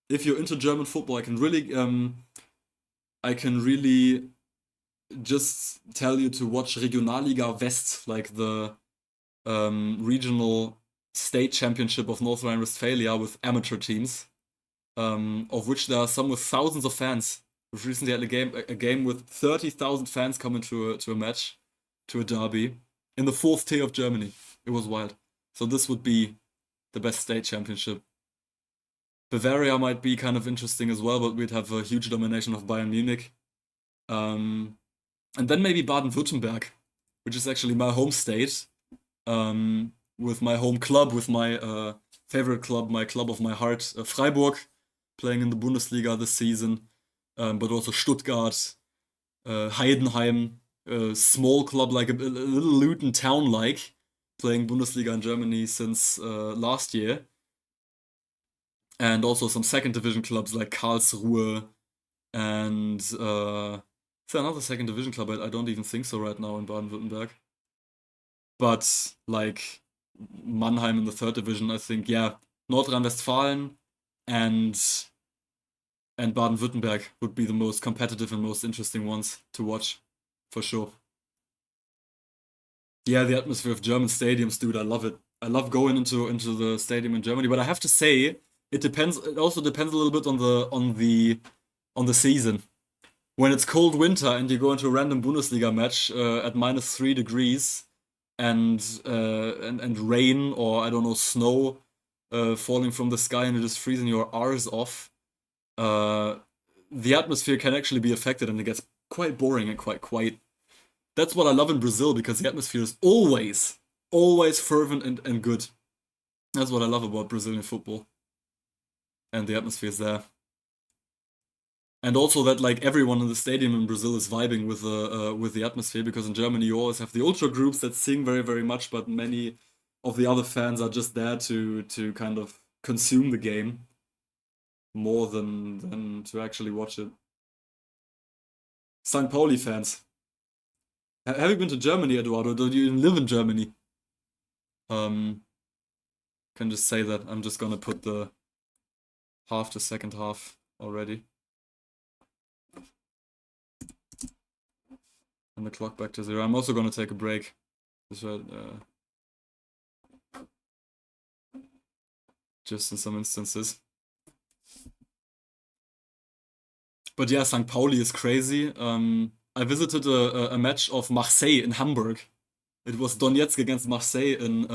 If you're into German football, I can really just tell you to watch Regionalliga West, like the regional state championship of North Rhine-Westphalia with amateur teams, of which there are some with thousands of fans. We've recently had a game with 30,000 fans coming to a match, to a derby, in the 4th tier of Germany. It was wild. So this would be the best state championship. Bavaria might be kind of interesting as well, but we'd have a huge domination of Bayern Munich. And then maybe Baden-Württemberg, which is actually my home state, with my home club, with my favorite club, my club of my heart, Freiburg, playing in the Bundesliga this season, but also Stuttgart, Heidenheim, a small club, like a little Luton town-like, playing Bundesliga in Germany since last year. And also some second division clubs like Karlsruhe, and is there another second division club? I don't even think so right now in Baden-Württemberg. but like Mannheim in the third division, I think, yeah, Nordrhein-Westfalen and Baden-Württemberg would be the most competitive and most interesting ones to watch, for sure. Yeah, the atmosphere of German stadiums, dude, I love it. I love going into the stadium in Germany, but I have to say, it depends. It also depends a little bit on the season. When it's cold winter and you go into a random Bundesliga match at -3 degrees and rain or I don't know snow falling from the sky and you're just freezing your R's off, uh, the atmosphere can actually be affected and it gets quite boring and quite quiet. That's what I love in Brazil because the atmosphere is always fervent and good. That's what I love about Brazilian football and the atmosphere is there. And also that like everyone in the stadium in Brazil is vibing with the atmosphere because in Germany you always have the ultra groups that sing very much, but many of the other fans are just there to kind of consume the game more than to actually watch it. St. Pauli fans. Have you been to Germany, Eduardo? Do you even live in Germany? Um, can just say that. I'm just gonna put the half to second half already. And the clock back to 0. I'm also gonna take a break. Just in some instances. But yeah, St. Pauli is crazy. I visited a match of Marseille in Hamburg. It was Donetsk against Marseille in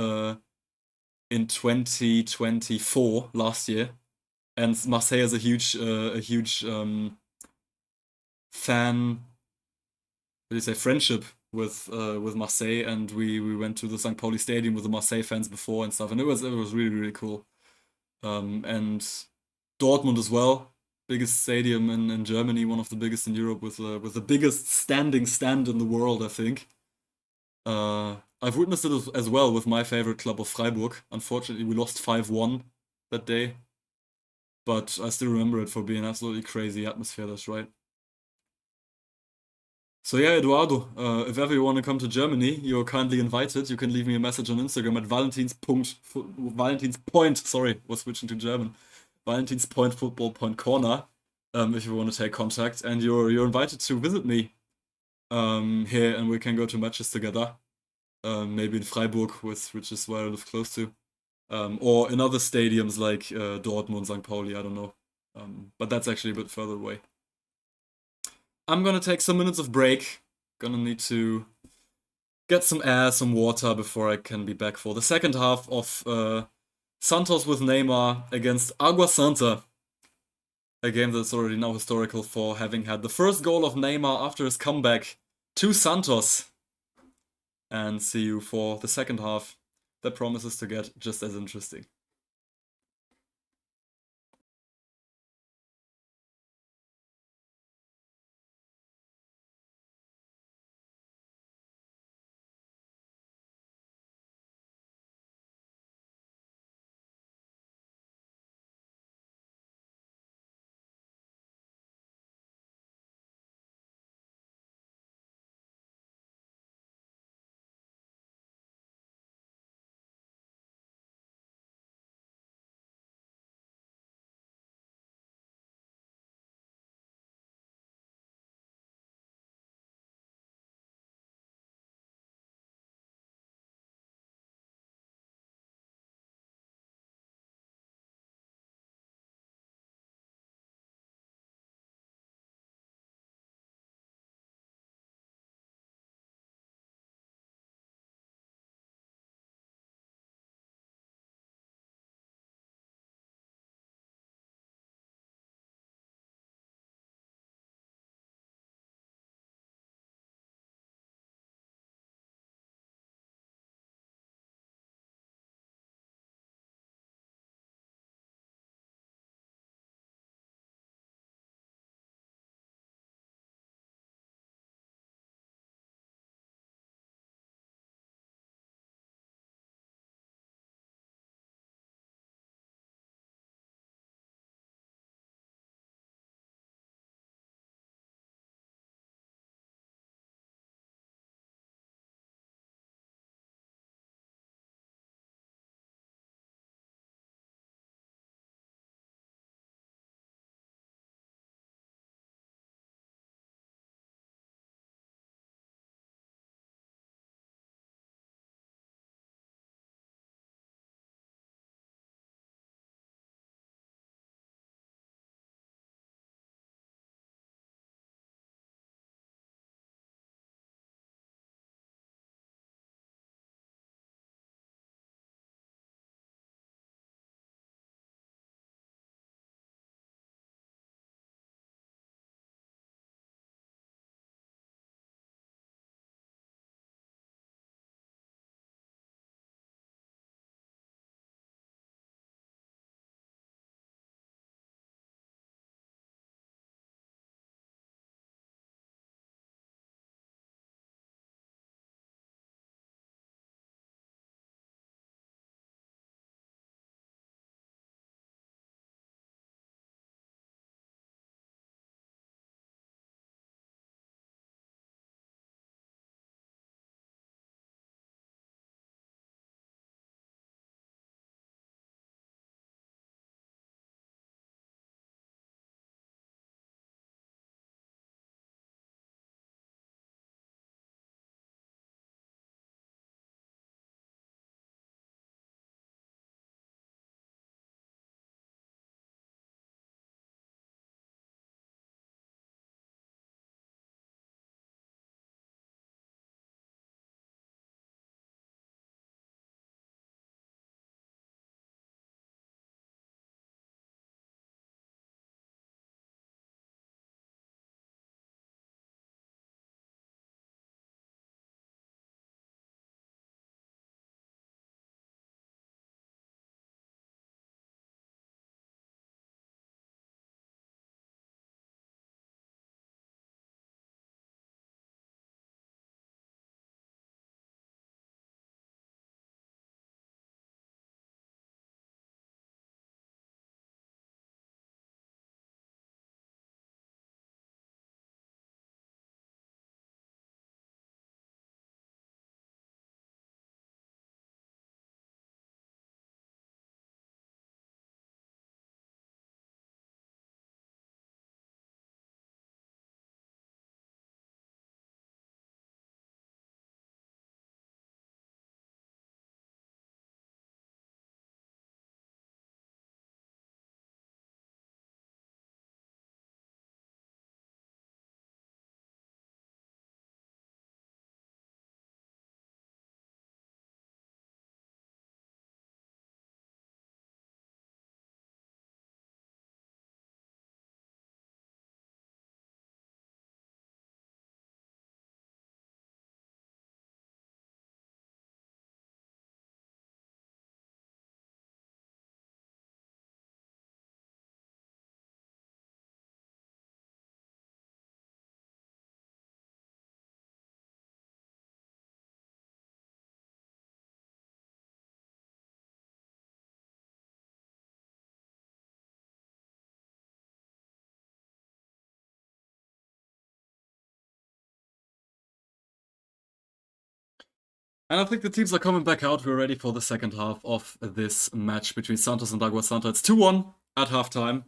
2024 last year, and Marseille has a huge fan. What do you say? Friendship with Marseille, and we went to the St. Pauli stadium with the Marseille fans before and stuff, and it was really cool. And Dortmund as well, biggest stadium in Germany, one of the biggest in Europe, with the biggest standing stand in the world, I think. I've witnessed it as well with my favorite club of Freiburg. Unfortunately, we lost 5-1 that day, but I still remember it for being absolutely crazy atmosphere. That's right. So yeah, Eduardo, if ever you want to come to Germany, you're kindly invited. You can leave me a message on Instagram at Valentins Point. Sorry, was switching to German. Valentins Point Football Point Corner. If you want to take contact, and you're invited to visit me here, and we can go to matches together. Maybe in Freiburg, which is where I live close to, or in other stadiums like Dortmund, St. Pauli. I don't know, but that's actually a bit further away. I'm gonna take some minutes of break. Gonna need to get some air, some water before I can be back for the second half of Santos with Neymar against Água Santa. A game that's already now historical for having had the first goal of Neymar after his comeback to Santos. And see you for the second half that promises to get just as interesting. And I think the teams are coming back out. We're ready for the second half of this match between Santos and Água Santa. It's 2-1 at halftime,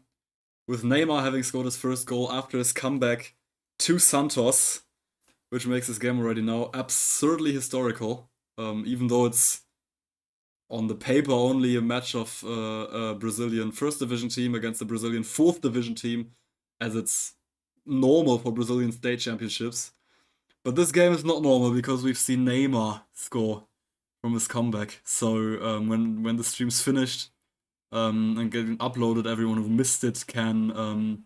with Neymar having scored his first goal after his comeback to Santos, which makes this game already now absurdly historical, even though it's on the paper only a match of a Brazilian first division team against a Brazilian fourth division team, as it's normal for Brazilian state championships. But this game is not normal because we've seen Neymar score from his comeback. So when the stream's finished and getting uploaded, everyone who missed it can,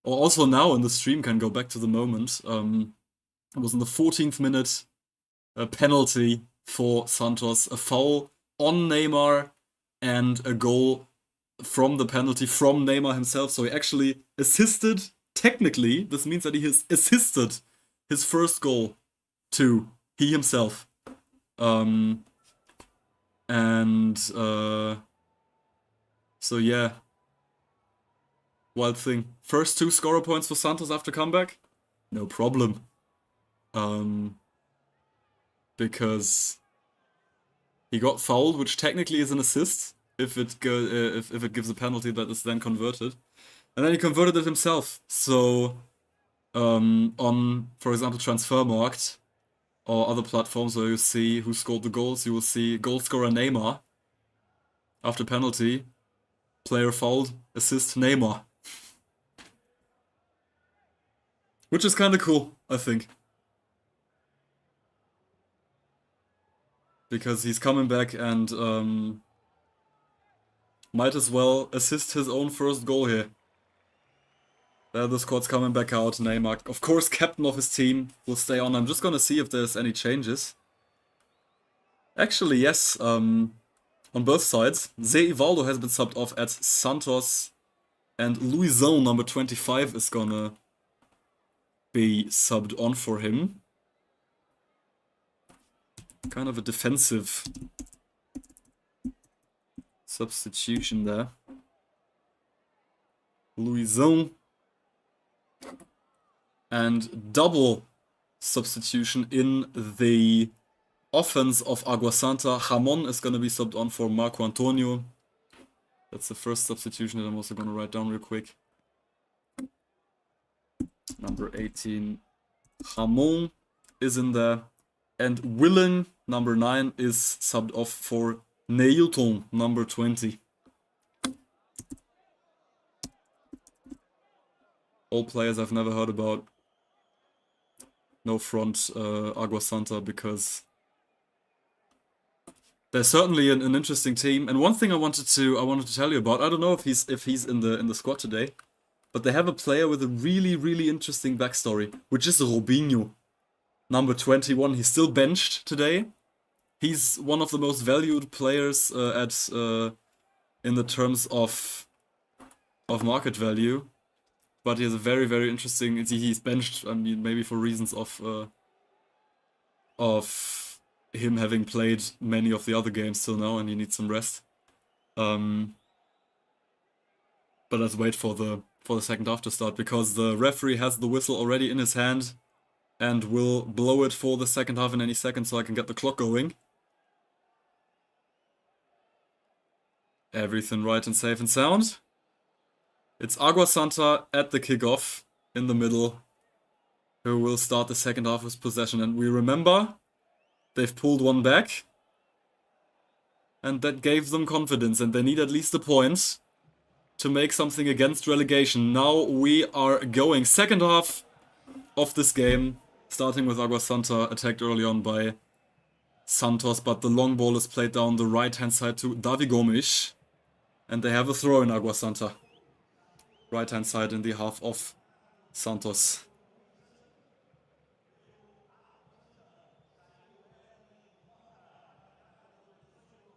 or also now in the stream, can go back to the moment. It was in the 14th minute, a penalty for Santos, a foul on Neymar, and a goal from the penalty from Neymar himself. So he actually assisted. Technically, this means that he has assisted his first goal to he himself. So yeah. Wild thing. First 2 scorer points for Santos after comeback? No problem. Because he got fouled, which technically is an assist if it gives a penalty that is then converted. And then he converted it himself. So on, for example, Transfermarkt or other platforms where you see who scored the goals, you will see goal scorer Neymar after penalty, player fouled, assist Neymar. Which is kind of cool, I think. Because he's coming back and might as well assist his own first goal here. There, the squad's coming back out. Neymar, of course, captain of his team, will stay on. I'm just gonna see if there's any changes. Actually, yes, on both sides. Zé Ivaldo has been subbed off at Santos, and Luizão, number 25, is gonna be subbed on for him. Kind of a defensive substitution there. Luizão. And double substitution in the offense of Água Santa. Ramon is going to be subbed on for Marco Antonio. That's the first substitution that I'm also going to write down real quick. Number 18, Ramon is in there. And Willen, number 9, is subbed off for Neilton, number 20. All players I've never heard about. No front Água Santa, because they're certainly an interesting team. And one thing I wanted to tell you about, I don't know if he's in the squad today, but they have a player with a really interesting backstory, which is Robinho, number 21. He's still benched today. He's one of the most valued players in the terms of market value. But he has a very interesting. He's benched. I mean, maybe for reasons of him having played many of the other games till now, and he needs some rest. But let's wait for the second half to start, because the referee has the whistle already in his hand, and will blow it for the second half in any second, so I can get the clock going. Everything right and safe and sound. It's Água Santa at the kickoff in the middle, who will start the second half with possession. And we remember, they've pulled one back, and that gave them confidence, and they need at least a point to make something against relegation. Now we are going. Second half of this game, starting with Água Santa, attacked early on by Santos, but the long ball is played down the right-hand side to Davi Gomes, and they have a throw in Água Santa. Right-hand side in the half of Santos.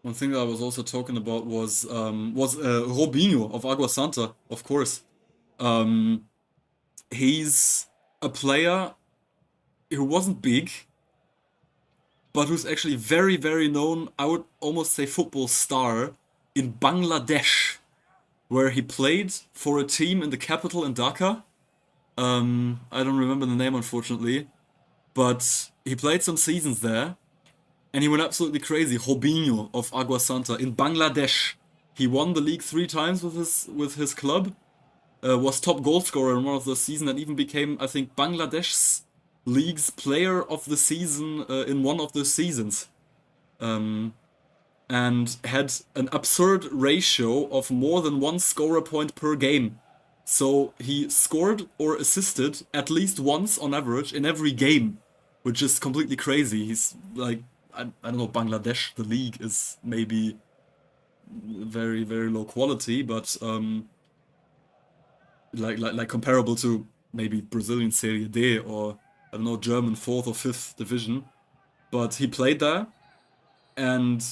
One thing that I was also talking about was Robinho of Água Santa, of course. He's a player who wasn't big, but who's actually very known, I would almost say football star, in Bangladesh, where he played for a team in the capital in Dhaka. I don't remember the name, unfortunately, but he played some seasons there, And he went absolutely crazy. Robinho of Água Santa in Bangladesh. He won the league 3 times with his club. Was top goal scorer in one of the season, and even became, I think, Bangladesh's league's player of the season in one of the seasons. And had an absurd ratio of more than 1 scorer point per game. So he scored or assisted at least once on average in every game, which is completely crazy. He's like, I don't know, Bangladesh, the league is maybe very, very low quality, but like comparable to maybe Brazilian Serie A or, I don't know, German 4th or 5th division. But he played there and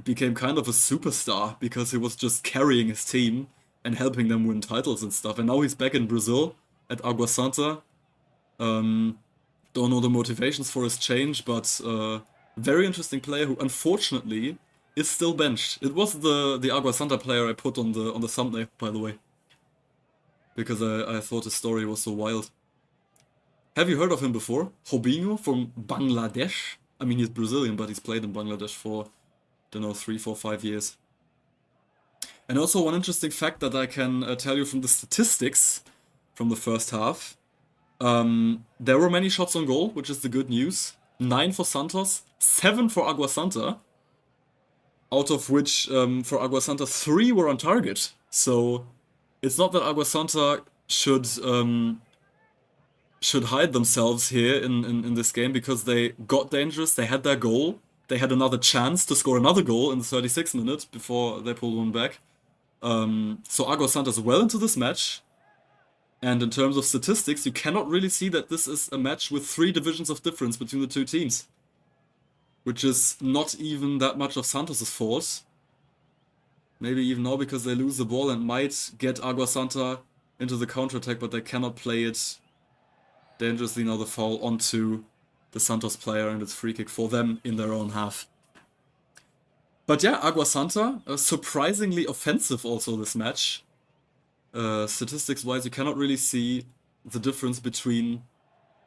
became kind of a superstar because he was just carrying his team and helping them win titles and stuff. And now he's back in Brazil at Água Santa. Don't know the motivations for his change, but very interesting player who unfortunately is still benched. It was the Água Santa player I put on the thumbnail, by the way, because I thought his story was so wild. Have you heard of him before? Robinho from Bangladesh? I mean, he's Brazilian, but he's played in Bangladesh for, I don't know, 3, 4, 5 years. And also one interesting fact that I can tell you from the statistics from the first half. There were many shots on goal, which is the good news. 9 for Santos, 7 for Água Santa. Out of which, for Água Santa, 3 were on target. So it's not that Água Santa should hide themselves here in this game, because they got dangerous, they had their goal, they had another chance to score another goal in the 36th minute before they pulled one back. So Água Santa is well into this match, and in terms of statistics, you cannot really see that this is a match with 3 divisions of difference between the 2 teams. Which is not even that much of Santos' fault. Maybe even now because they lose the ball and might get Água Santa into the counter-attack, but they cannot play it dangerously. Now the foul onto the Santos player, and it's free kick for them in their own half. But yeah, Água Santa, surprisingly offensive also this match. Statistics-wise, you cannot really see the difference between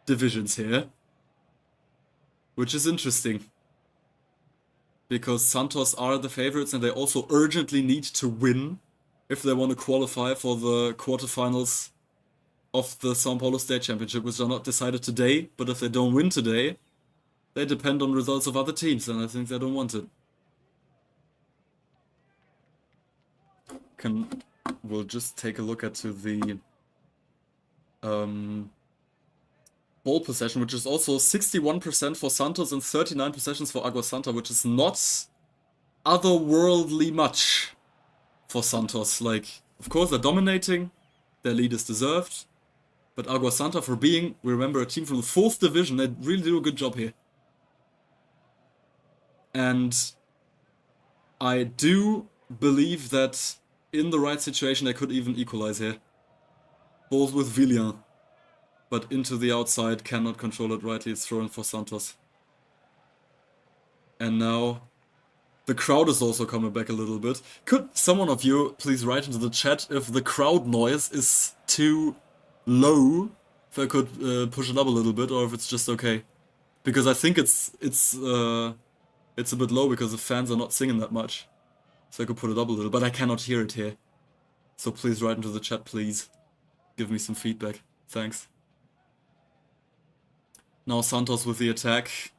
divisions here. Which is interesting. Because Santos are the favorites, and they also urgently need to win if they want to qualify for the quarterfinals of the São Paulo State Championship, which are not decided today. But if they don't win today, they depend on results of other teams, and I think they don't want it. We'll just take a look at the ball possession, which is also 61% for Santos and 39 possessions for Água Santa, which is not otherworldly much for Santos. Like, of course, they're dominating, their lead is deserved, but Água Santa, for being, we remember, a team from the 4th division, they really do a good job here. And I do believe that in the right situation they could even equalize here. Both with Villian. But into the outside, cannot control it rightly, it's thrown for Santos. And now the crowd is also coming back a little bit. Could someone of you please write into the chat if the crowd noise is too low, if I could push it up a little bit, or if it's just okay. Because I think it's a bit low because the fans are not singing that much. So I could put it up a little, but I cannot hear it here. So please write into the chat, please. Give me some feedback. Thanks. Now Santos with the attack.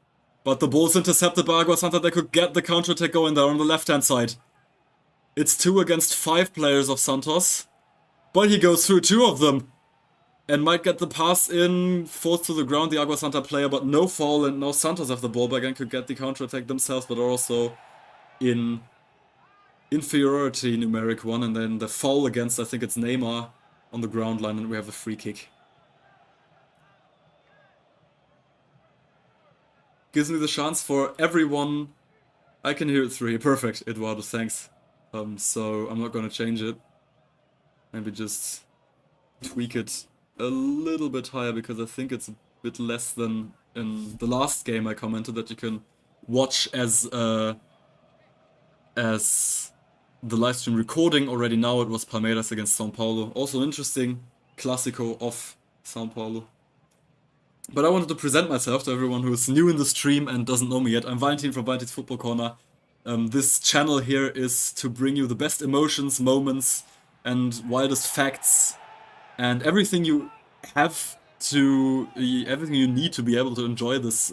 But the ball's intercepted by Água Santa. They could get the counter-attack going there on the left-hand side. It's 2 against 5 players of Santos. But he goes through 2 of them. And might get the pass in, forced to the ground, the Água Santa player, but no foul, and now Santos have the ball back and could get the counter-attack themselves, but are also in inferiority numeric 1, and then the foul against, I think it's Neymar, on the ground line, and we have a free kick. Gives me the chance for everyone. I can hear it through here. Perfect, Eduardo, thanks. So I'm not gonna change it. Maybe just tweak it a little bit higher, because I think it's a bit less than in the last game I commented that you can watch as the live stream recording already now. It was Palmeiras against São Paulo. Also an interesting Clásico of São Paulo. But I wanted to present myself to everyone who is new in the stream and doesn't know me yet. I'm Valentin from Valentin's Football Corner. This channel here is to bring you the best emotions, moments, and wildest facts, and everything you have to, everything you need to be able to enjoy this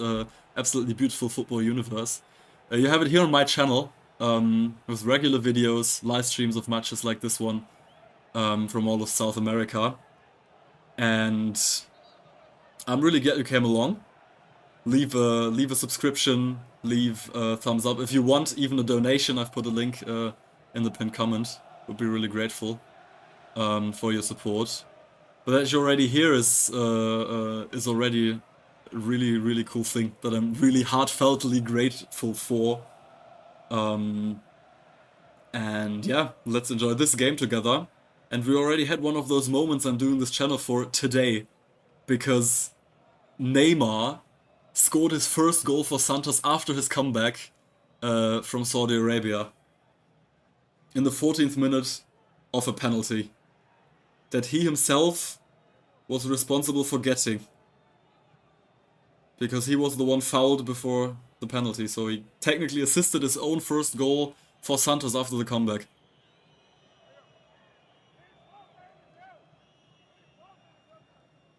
absolutely beautiful football universe. You have it here on my channel, with regular videos, live streams of matches like this one, from all of South America. And I'm really glad you came along. Leave a subscription, leave a thumbs up. If you want even a donation, I've put a link in the pinned comment. Would be really grateful for your support. But as you're already here is already a really, really cool thing that I'm really heartfeltly grateful for. And yeah, let's enjoy this game together. And we already had one of those moments I'm doing this channel for today, because Neymar scored his first goal for Santos after his comeback from Saudi Arabia in the 14th minute of a penalty that he himself was responsible for getting, because he was the one fouled before the penalty, so he technically assisted his own first goal for Santos after the comeback.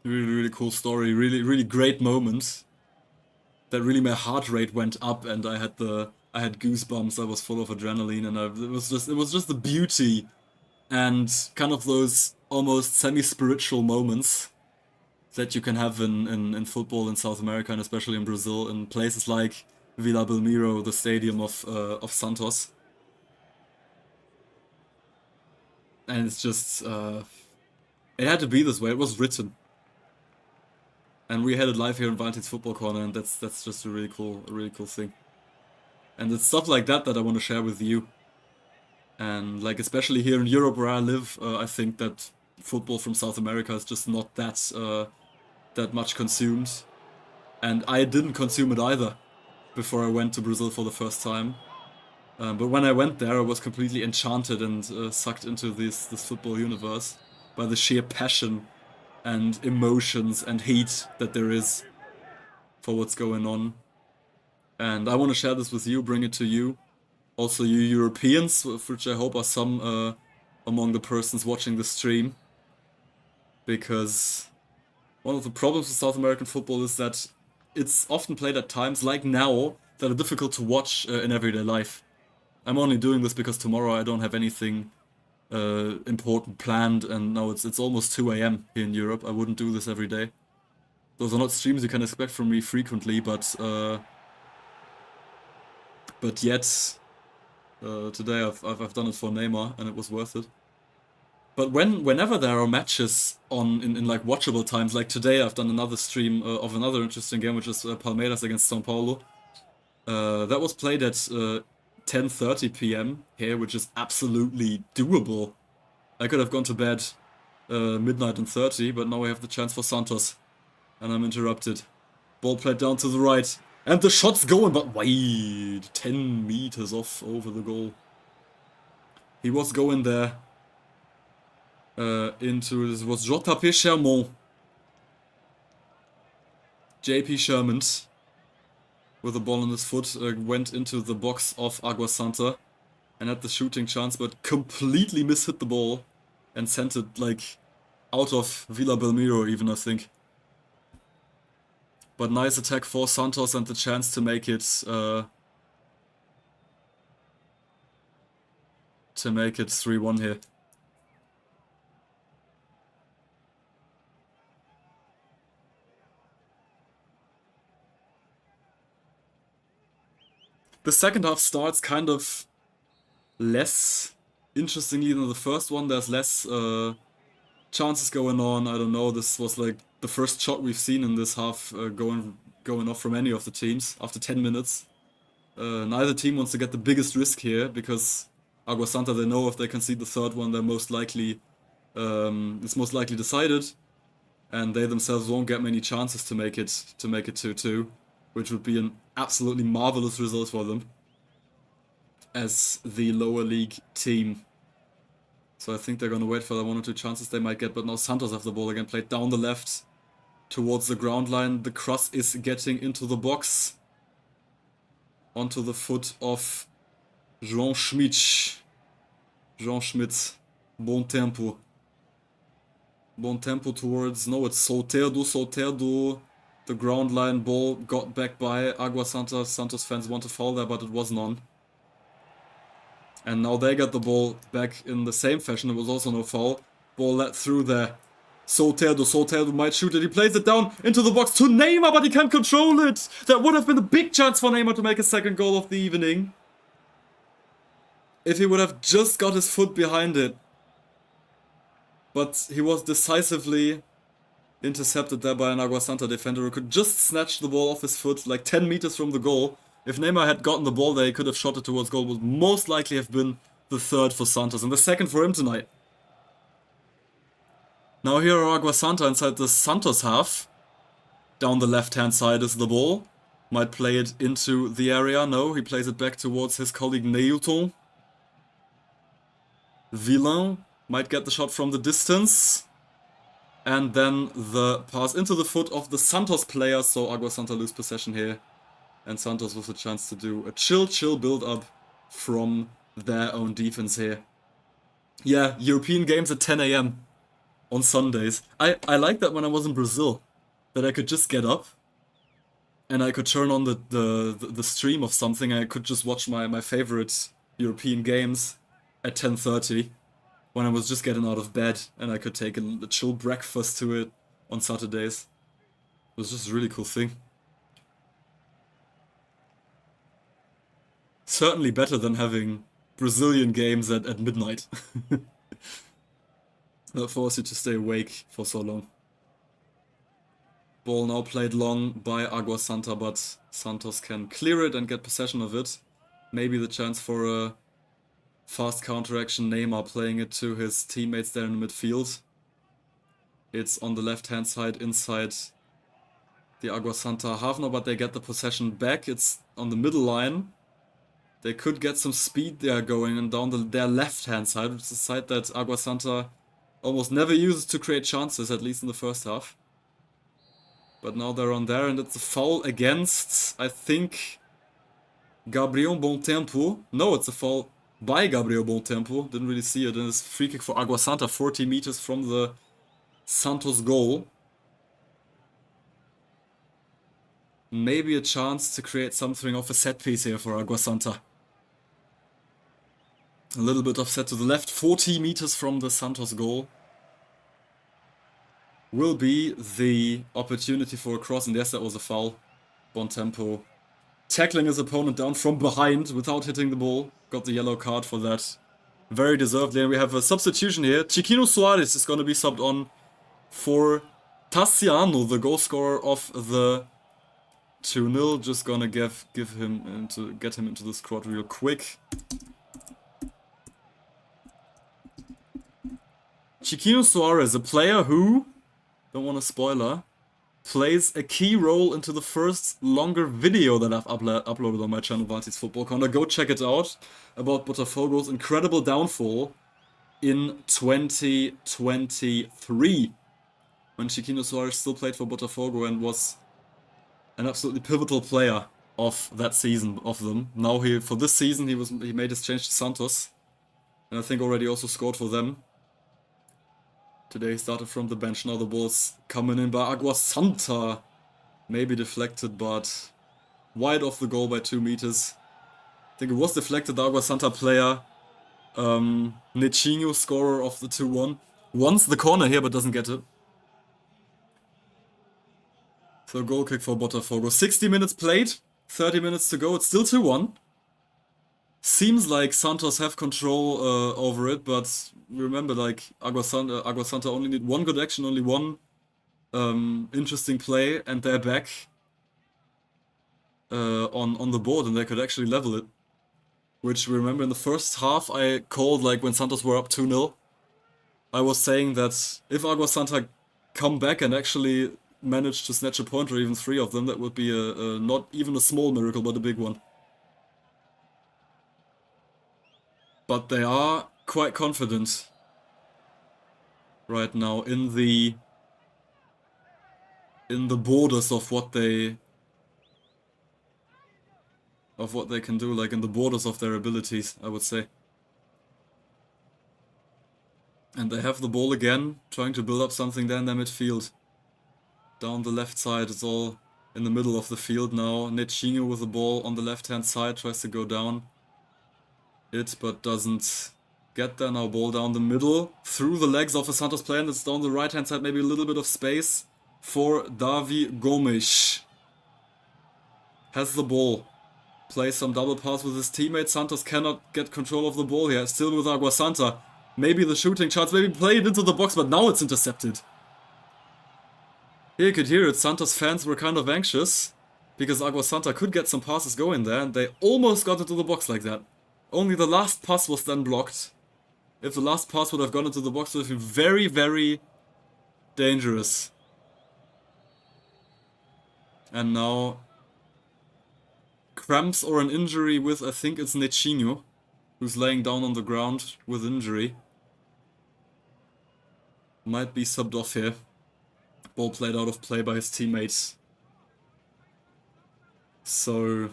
Really, really cool story, really, really great moment. That really, my heart rate went up and I had goosebumps, I was full of adrenaline, and it was just the beauty and kind of those almost semi-spiritual moments that you can have in football in South America, and especially in Brazil, in places like Vila Belmiro, the stadium of Santos. And it's just, it had to be this way, it was written. And we had it live here in Valentin's Football Corner, and that's just a really cool thing. And it's stuff like that that I want to share with you. And like, especially here in Europe where I live, I think that football from South America is just not that much consumed. And I didn't consume it either before I went to Brazil for the first time. But when I went there, I was completely enchanted and sucked into this football universe by the sheer passion and emotions and heat that there is for what's going on. And I want to share this with you, bring it to you. Also you Europeans, which I hope are some among the persons watching the stream. Because one of the problems with South American football is that it's often played at times, like now, that are difficult to watch in everyday life. I'm only doing this because tomorrow I don't have anything important planned, and now it's almost 2 AM here in Europe. I wouldn't do this every day. Those are not streams you can expect from me frequently, but yet today I've done it for Neymar, and it was worth it. But whenever there are matches on in like watchable times, like today I've done another stream of another interesting game, which is Palmeiras against São Paulo. That was played at 10:30 PM here, which is absolutely doable. I could have gone to bed midnight and 30, but now I have the chance for Santos, and I'm interrupted. Ball played down to the right, and the shot's going, but wide, 10 meters off over the goal. He was going there into, this was JP Sherman. JP Sherman, with the ball on his foot, went into the box of Água Santa and had the shooting chance, but completely mishit the ball and sent it like out of Vila Belmiro even, I think. But nice attack for Santos and the chance to make it 3-1 here. The second half starts kind of less interestingly than the first one. There's less chances going on. I don't know, this was like the first shot we've seen in this half going off from any of the teams after 10 minutes. Neither team wants to get the biggest risk here, because Água Santa, they know if they concede the third one, they're most likely it's most likely decided, and they themselves won't get many chances to make it 2-2, which would be an absolutely marvelous result for them as the lower league team. So I think they're gonna wait for the 1 or 2 chances they might get, but now Santos have the ball again, played down the left. towards the ground line. The cross is getting into the box. Onto the foot of João Schmidt. João Schmidt. Bom tempo. Bom tempo towards... No, it's Soteldo. Soteldo. The ground line ball got back by Água Santa. Santos fans want to foul there, but it wasn't on. And now they get the ball back in the same fashion. It was also no foul. Ball let through there. Soteldo might shoot it. He plays it down into the box to Neymar, but he can't control it. That would have been a big chance for Neymar to make his second goal of the evening. If he would have just got his foot behind it. But he was decisively intercepted there by an Água Santa defender who could just snatch the ball off his foot like 10 meters from the goal. If Neymar had gotten the ball there, he could have shot it towards goal. Would most likely have been the third for Santos and the second for him tonight. Now here are Água Santa inside the Santos half. Down the left-hand side is the ball. Might play it into the area. No, he plays it back towards his colleague Neilton. Villain might get the shot from the distance. And then the pass into the foot of the Santos player. So Água Santa lose possession here. And Santos with a chance to do a chill build-up from their own defense here. Yeah, European games at 10 AM. On Sundays. I like that when I was in Brazil, that I could just get up and I could turn on the stream of something and I could just watch my favorite European games at 10:30 when I was just getting out of bed and I could take a chill breakfast to it on Saturdays. It was just a really cool thing. Certainly better than having Brazilian games at midnight. That force you to stay awake for so long. Ball now played long by Água Santa, but Santos can clear it and get possession of it. Maybe the chance for a fast counteraction. Neymar playing it to his teammates there in the midfield. It's on the left-hand side inside the Água Santa half now, but they get the possession back. It's on the middle line. They could get some speed there going and down their left-hand side, which is the side that Água Santa almost never uses to create chances, at least in the first half. But now they're on there, and it's a foul against, I think, Gabriel Bontempo. No, it's a foul by Gabriel Bontempo. Didn't really see it, and it's a free kick for Água Santa, 40 meters from the Santos goal. Maybe a chance to create something of a set piece here for Água Santa. A little bit offset to the left, 40 meters from the Santos goal. Will be the opportunity for a cross, and yes, that was a foul. Bontempo tackling his opponent down from behind without hitting the ball. Got the yellow card for that. Very deservedly, and we have a substitution here. Chiquinho Soares is going to be subbed on for Tassiano, the goal scorer of the 2-0. Just gonna get him into the squad real quick. Chiquinho Soares, a player who, don't want a spoiler, plays a key role into the first longer video that I've uploaded on my channel, Valti's Football Corner. Go check it out, about Botafogo's incredible downfall in 2023. When Chiquinho Soares still played for Botafogo and was an absolutely pivotal player of that season of them. Now for this season he made his change to Santos, and I think already also scored for them. Today he started from the bench. Now the ball's coming in by Água Santa. Maybe deflected, but wide off the goal by 2 meters. I think it was deflected. The Água Santa player, Nechinho, scorer of the 2-1, wants the corner here but doesn't get it. So goal kick for Botafogo. 60 minutes played, 30 minutes to go. It's still 2-1. Seems like Santos have control over it, but remember, like, Água Santa only need one good action, only one interesting play, and they're back on the board, and they could actually level it. Which, remember, in the first half I called, like, when Santos were up 2-0, I was saying that if Água Santa come back and actually manage to snatch a point, or even 3 of them, that would be a not even a small miracle, but a big one. But they are quite confident right now in the in the borders of what they can do, like in the borders of their abilities, I would say. And they have the ball again, trying to build up something there in their midfield. Down the left side, it's all in the middle of the field now. Neymar with the ball on the left-hand side, tries to go down it, but doesn't get there. Now ball down the middle, through the legs of a Santos player, and it's down the right-hand side, maybe a little bit of space for Davi Gomes. Has the ball. Plays some double pass with his teammate. Santos cannot get control of the ball here. Still with Água Santa. Maybe the shooting chance, maybe play it into the box, but now it's intercepted. Here you could hear it, Santos fans were kind of anxious, because Água Santa could get some passes going there, and they almost got into the box like that. Only the last pass was then blocked. If the last pass would have gone into the box, it would have been very, very dangerous. And now, cramps or an injury with, I think it's Neymar, who's laying down on the ground with injury. Might be subbed off here. Ball played out of play by his teammates. So,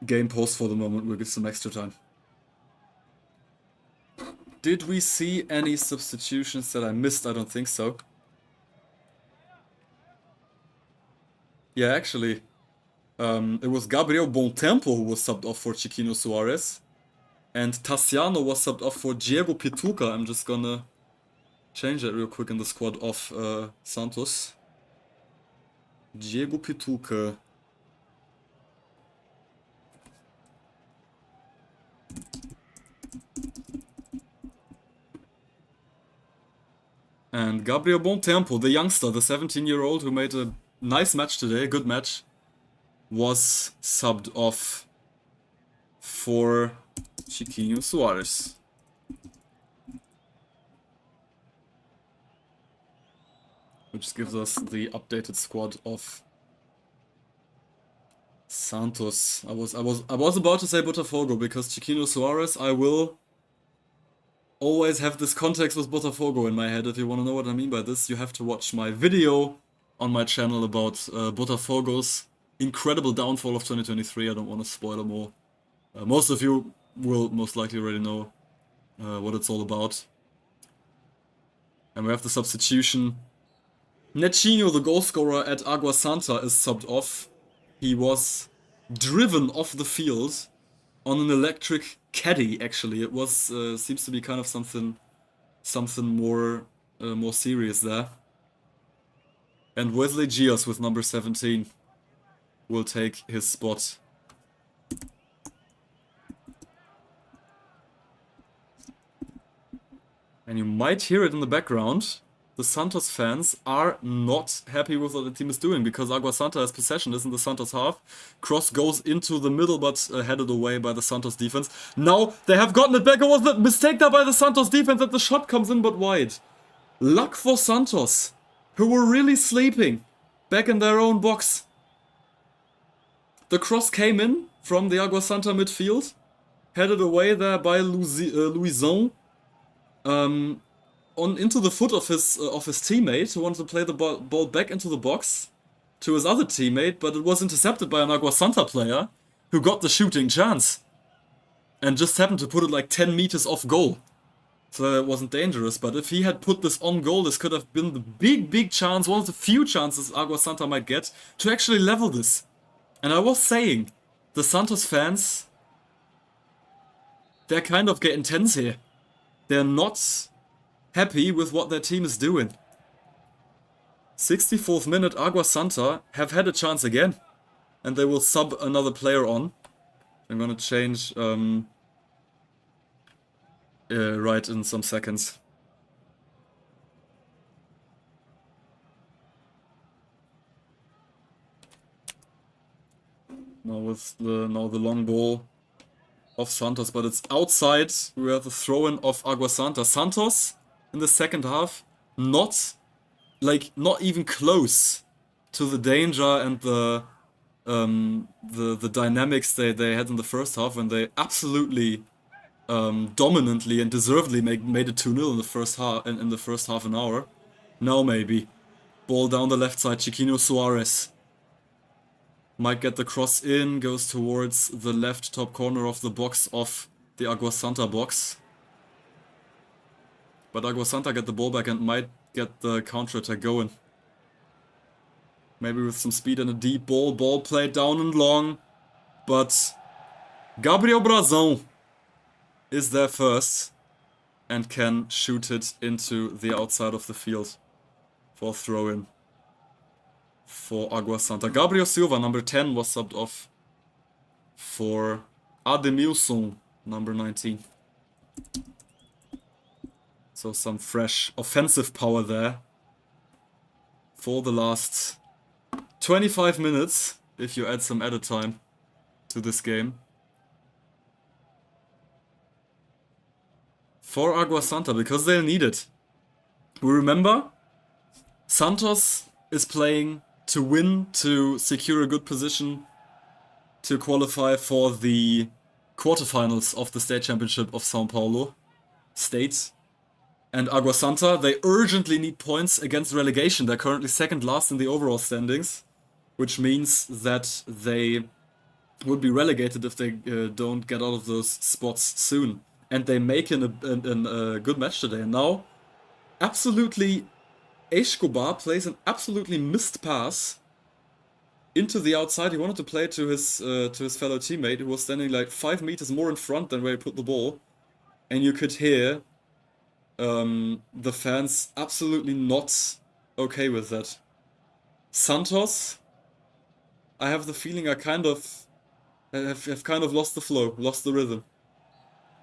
game paused for the moment, we'll give some extra time. Did we see any substitutions that I missed? I don't think so. Yeah, actually, it was Gabriel Bontempo who was subbed off for Chiquinho Suarez. And Tassiano was subbed off for Diego Pituca. I'm just gonna change that real quick in the squad of Santos. Diego Pituca. And Gabriel Bontempo, the youngster, the 17-year-old who made a nice match today, a good match, was subbed off for Chiquinho Suarez. Which gives us the updated squad of Santos. I was about to say Botafogo because Chiquinho Suarez, I will always have this context with Botafogo in my head. If you want to know what I mean by this, you have to watch my video on my channel about Botafogo's incredible downfall of 2023. I don't want to spoil more. Most of you will most likely already know what it's all about. And we have the substitution. Netinho, the goal scorer at Água Santa, is subbed off. He was driven off the field on an electric caddy, actually. It was seems to be kind of something more serious there. And Wesley Gias with number 17 will take his spot. And you might hear it in the background. The Santos fans are not happy with what the team is doing because Água Santa has possession, is in the Santos half. Cross goes into the middle but headed away by the Santos defense. Now they have gotten it back. It was a mistake there by the Santos defense that the shot comes in but wide. Luck for Santos, who were really sleeping back in their own box. The cross came in from the Água Santa midfield, headed away there by Luizão. On into the foot of his teammate who wanted to play the ball back into the box to his other teammate, but it was intercepted by an Água Santa player who got the shooting chance and just happened to put it like 10 meters off goal. So that it wasn't dangerous, but if he had put this on goal, this could have been the big chance, one of the few chances Água Santa might get to actually level this. And I was saying, the Santos fans, they're kind of getting tense here. They're not happy with what their team is doing. 64th minute, Água Santa have had a chance again. And they will sub another player on. I'm gonna change right in some seconds. Now with the long ball of Santos, but it's outside. We have the throw-in of Água Santa. Santos in the second half, not even close to the danger and the dynamics they had in the first half when they absolutely dominantly and deservedly made it 2-0 in the first half an hour. Now maybe Ball down the left side, Chiquinho Suarez. Might get the cross in, goes towards the left top corner of the box of the Água Santa box. But Água Santa get the ball back and might get the counter-attack going. Maybe with some speed and a deep ball. Ball played down and long. But Gabriel Brazão is there first and can shoot it into the outside of the field for a throw-in for Água Santa. Gabriel Silva, number 10, was subbed off for Ademilson, number 19. So some fresh offensive power there for the last 25 minutes, if you add some added time to this game. For Água Santa, because they'll need it. We remember, Santos is playing to win, to secure a good position, to qualify for the quarterfinals of the state championship of São Paulo State. And Água Santa, they urgently need points against relegation. They're currently second last in the overall standings, which means that they would be relegated if they don't get out of those spots soon. And they make a good match today. And now, absolutely, Escobar plays an absolutely missed pass into the outside. He wanted to play to his fellow teammate, who was standing like 5 meters more in front than where he put the ball. And you could hear the fans absolutely not okay with that. Santos, I have the feeling have kind of lost the flow, lost the rhythm.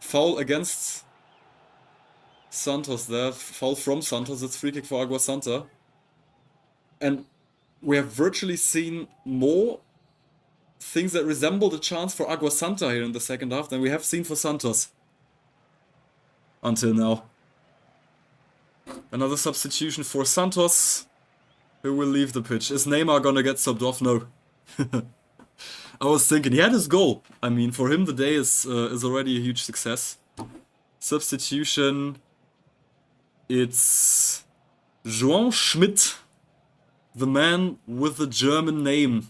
Foul against Santos there, foul from Santos, it's free kick for Água Santa. And we have virtually seen more things that resembled a chance for Água Santa here in the second half than we have seen for Santos until now. Another substitution for Santos, who will leave the pitch. Is Neymar gonna get subbed off? No. I was thinking, he had his goal. I mean, for him the day is already a huge success. Substitution, it's João Schmidt, the man with the German name,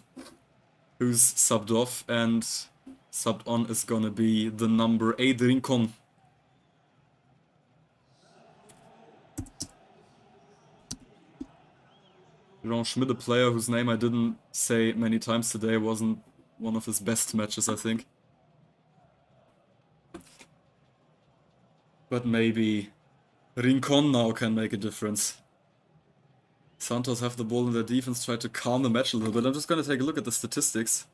who's subbed off, and subbed on is gonna be the number 8 Rincon. João Schmidt, a player whose name I didn't say many times today, wasn't one of his best matches, I think. But maybe Rincon now can make a difference. Santos have the ball in their defense, try to calm the match a little bit. I'm just gonna take a look at the statistics.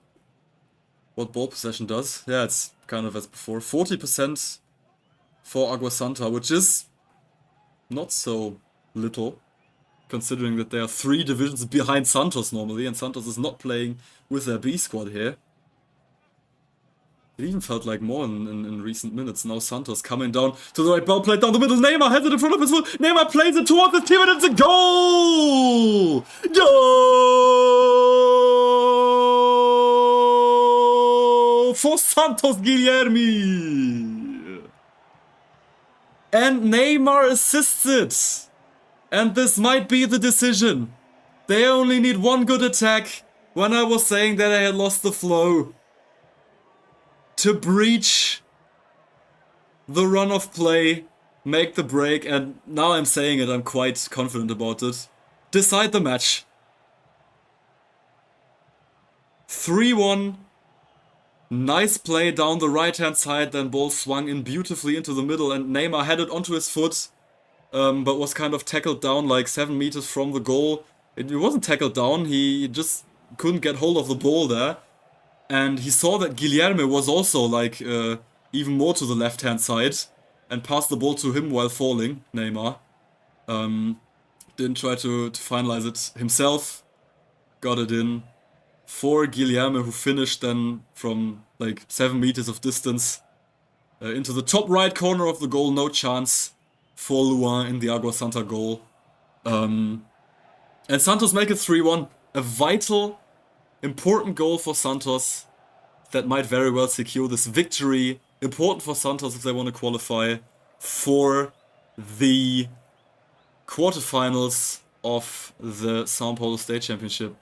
What ball possession does. Yeah, it's kind of as before. 40% for Água Santa, which is not so little, considering that they are 3 divisions behind Santos normally, and Santos is not playing with their B squad here. It even felt like more in recent minutes. Now Santos coming down to the right, ball played down the middle. Neymar has it in front of his foot. Neymar plays it towards his team, and it's a goal! Goal for Santos Guilherme! And Neymar assisted. And this might be the decision. They only need one good attack when I was saying that I had lost the flow to breach the run of play, make the break, and now I'm saying it, I'm quite confident about it. Decide the match. 3-1. Nice play down the right hand side, then ball swung in beautifully into the middle, and Neymar had it onto his foot. But was kind of tackled down like 7 meters from the goal. It wasn't tackled down, he just couldn't get hold of the ball there. And he saw that Guilherme was also like even more to the left hand side and passed the ball to him while falling, Neymar. Didn't try to finalize it himself. Got it in for Guilherme, who finished then from like 7 meters of distance into the top right corner of the goal. No chance for Luan in the Água Santa goal. And Santos make it 3-1. A vital, important goal for Santos that might very well secure this victory. Important for Santos if they want to qualify for the quarterfinals of the São Paulo State Championship.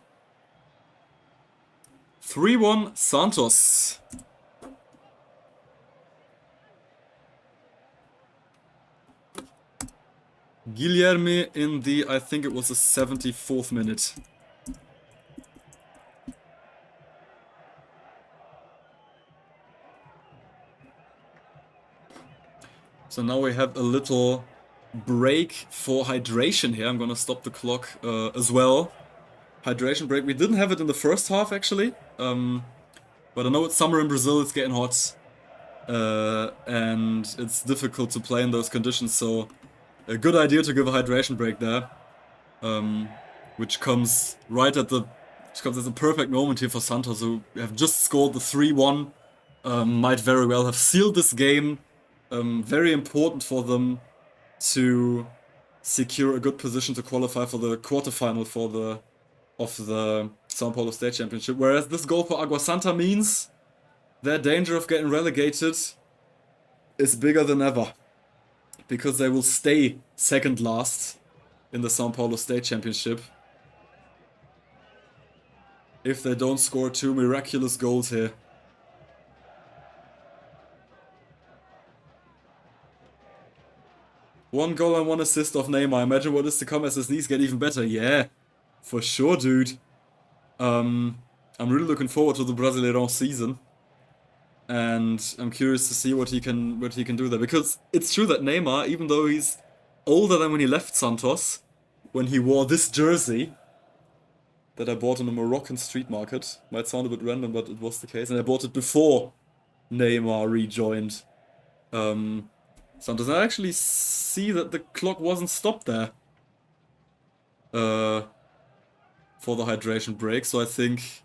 3-1 Santos. Guilherme in the, I think it was the 74th minute. So now we have a little break for hydration here. I'm gonna stop the clock as well. Hydration break. We didn't have it in the first half actually. But I know it's summer in Brazil, it's getting hot. And it's difficult to play in those conditions, so a good idea to give a hydration break there. Which comes right at the... Which comes at the perfect moment here for Santos, who have just scored the 3-1. Might very well have sealed this game. Very important for them to secure a good position to qualify for the quarterfinal of the São Paulo State Championship. Whereas this goal for Água Santa means their danger of getting relegated is bigger than ever. Because they will stay second last in the São Paulo State Championship if they don't score 2 miraculous goals here. One goal and 1 assist of Neymar. Imagine what is to come as his knees get even better. Yeah, for sure, dude. I'm really looking forward to the Brasileirão season. And I'm curious to see what he can do there. Because it's true that Neymar, even though he's older than when he left Santos, when he wore this jersey that I bought on a Moroccan street market. Might sound a bit random, but it was the case. And I bought it before Neymar rejoined Santos. I actually see that the clock wasn't stopped there for the hydration break, so I think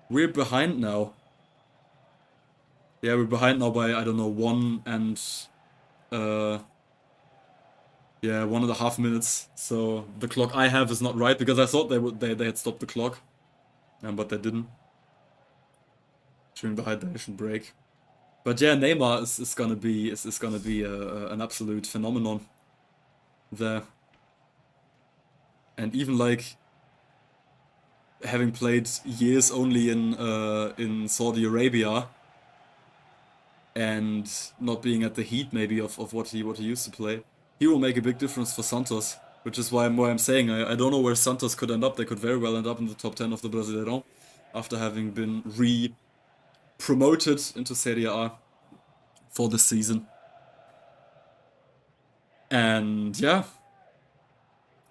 we're behind now. Yeah, we're behind now by, I don't know, 1 and... yeah, 1.5 minutes. So the clock I have is not right, because I thought they had stopped the clock. But they didn't. During the hydration break. But yeah, Neymar is gonna be an absolute phenomenon there. And even like having played years only in Saudi Arabia and not being at the heat maybe of what he used to play, he will make a big difference for Santos. Which is why I'm saying I don't know where Santos could end up. They could very well end up in the top 10 of the Brasileirão after having been promoted into Serie A for this season. And yeah,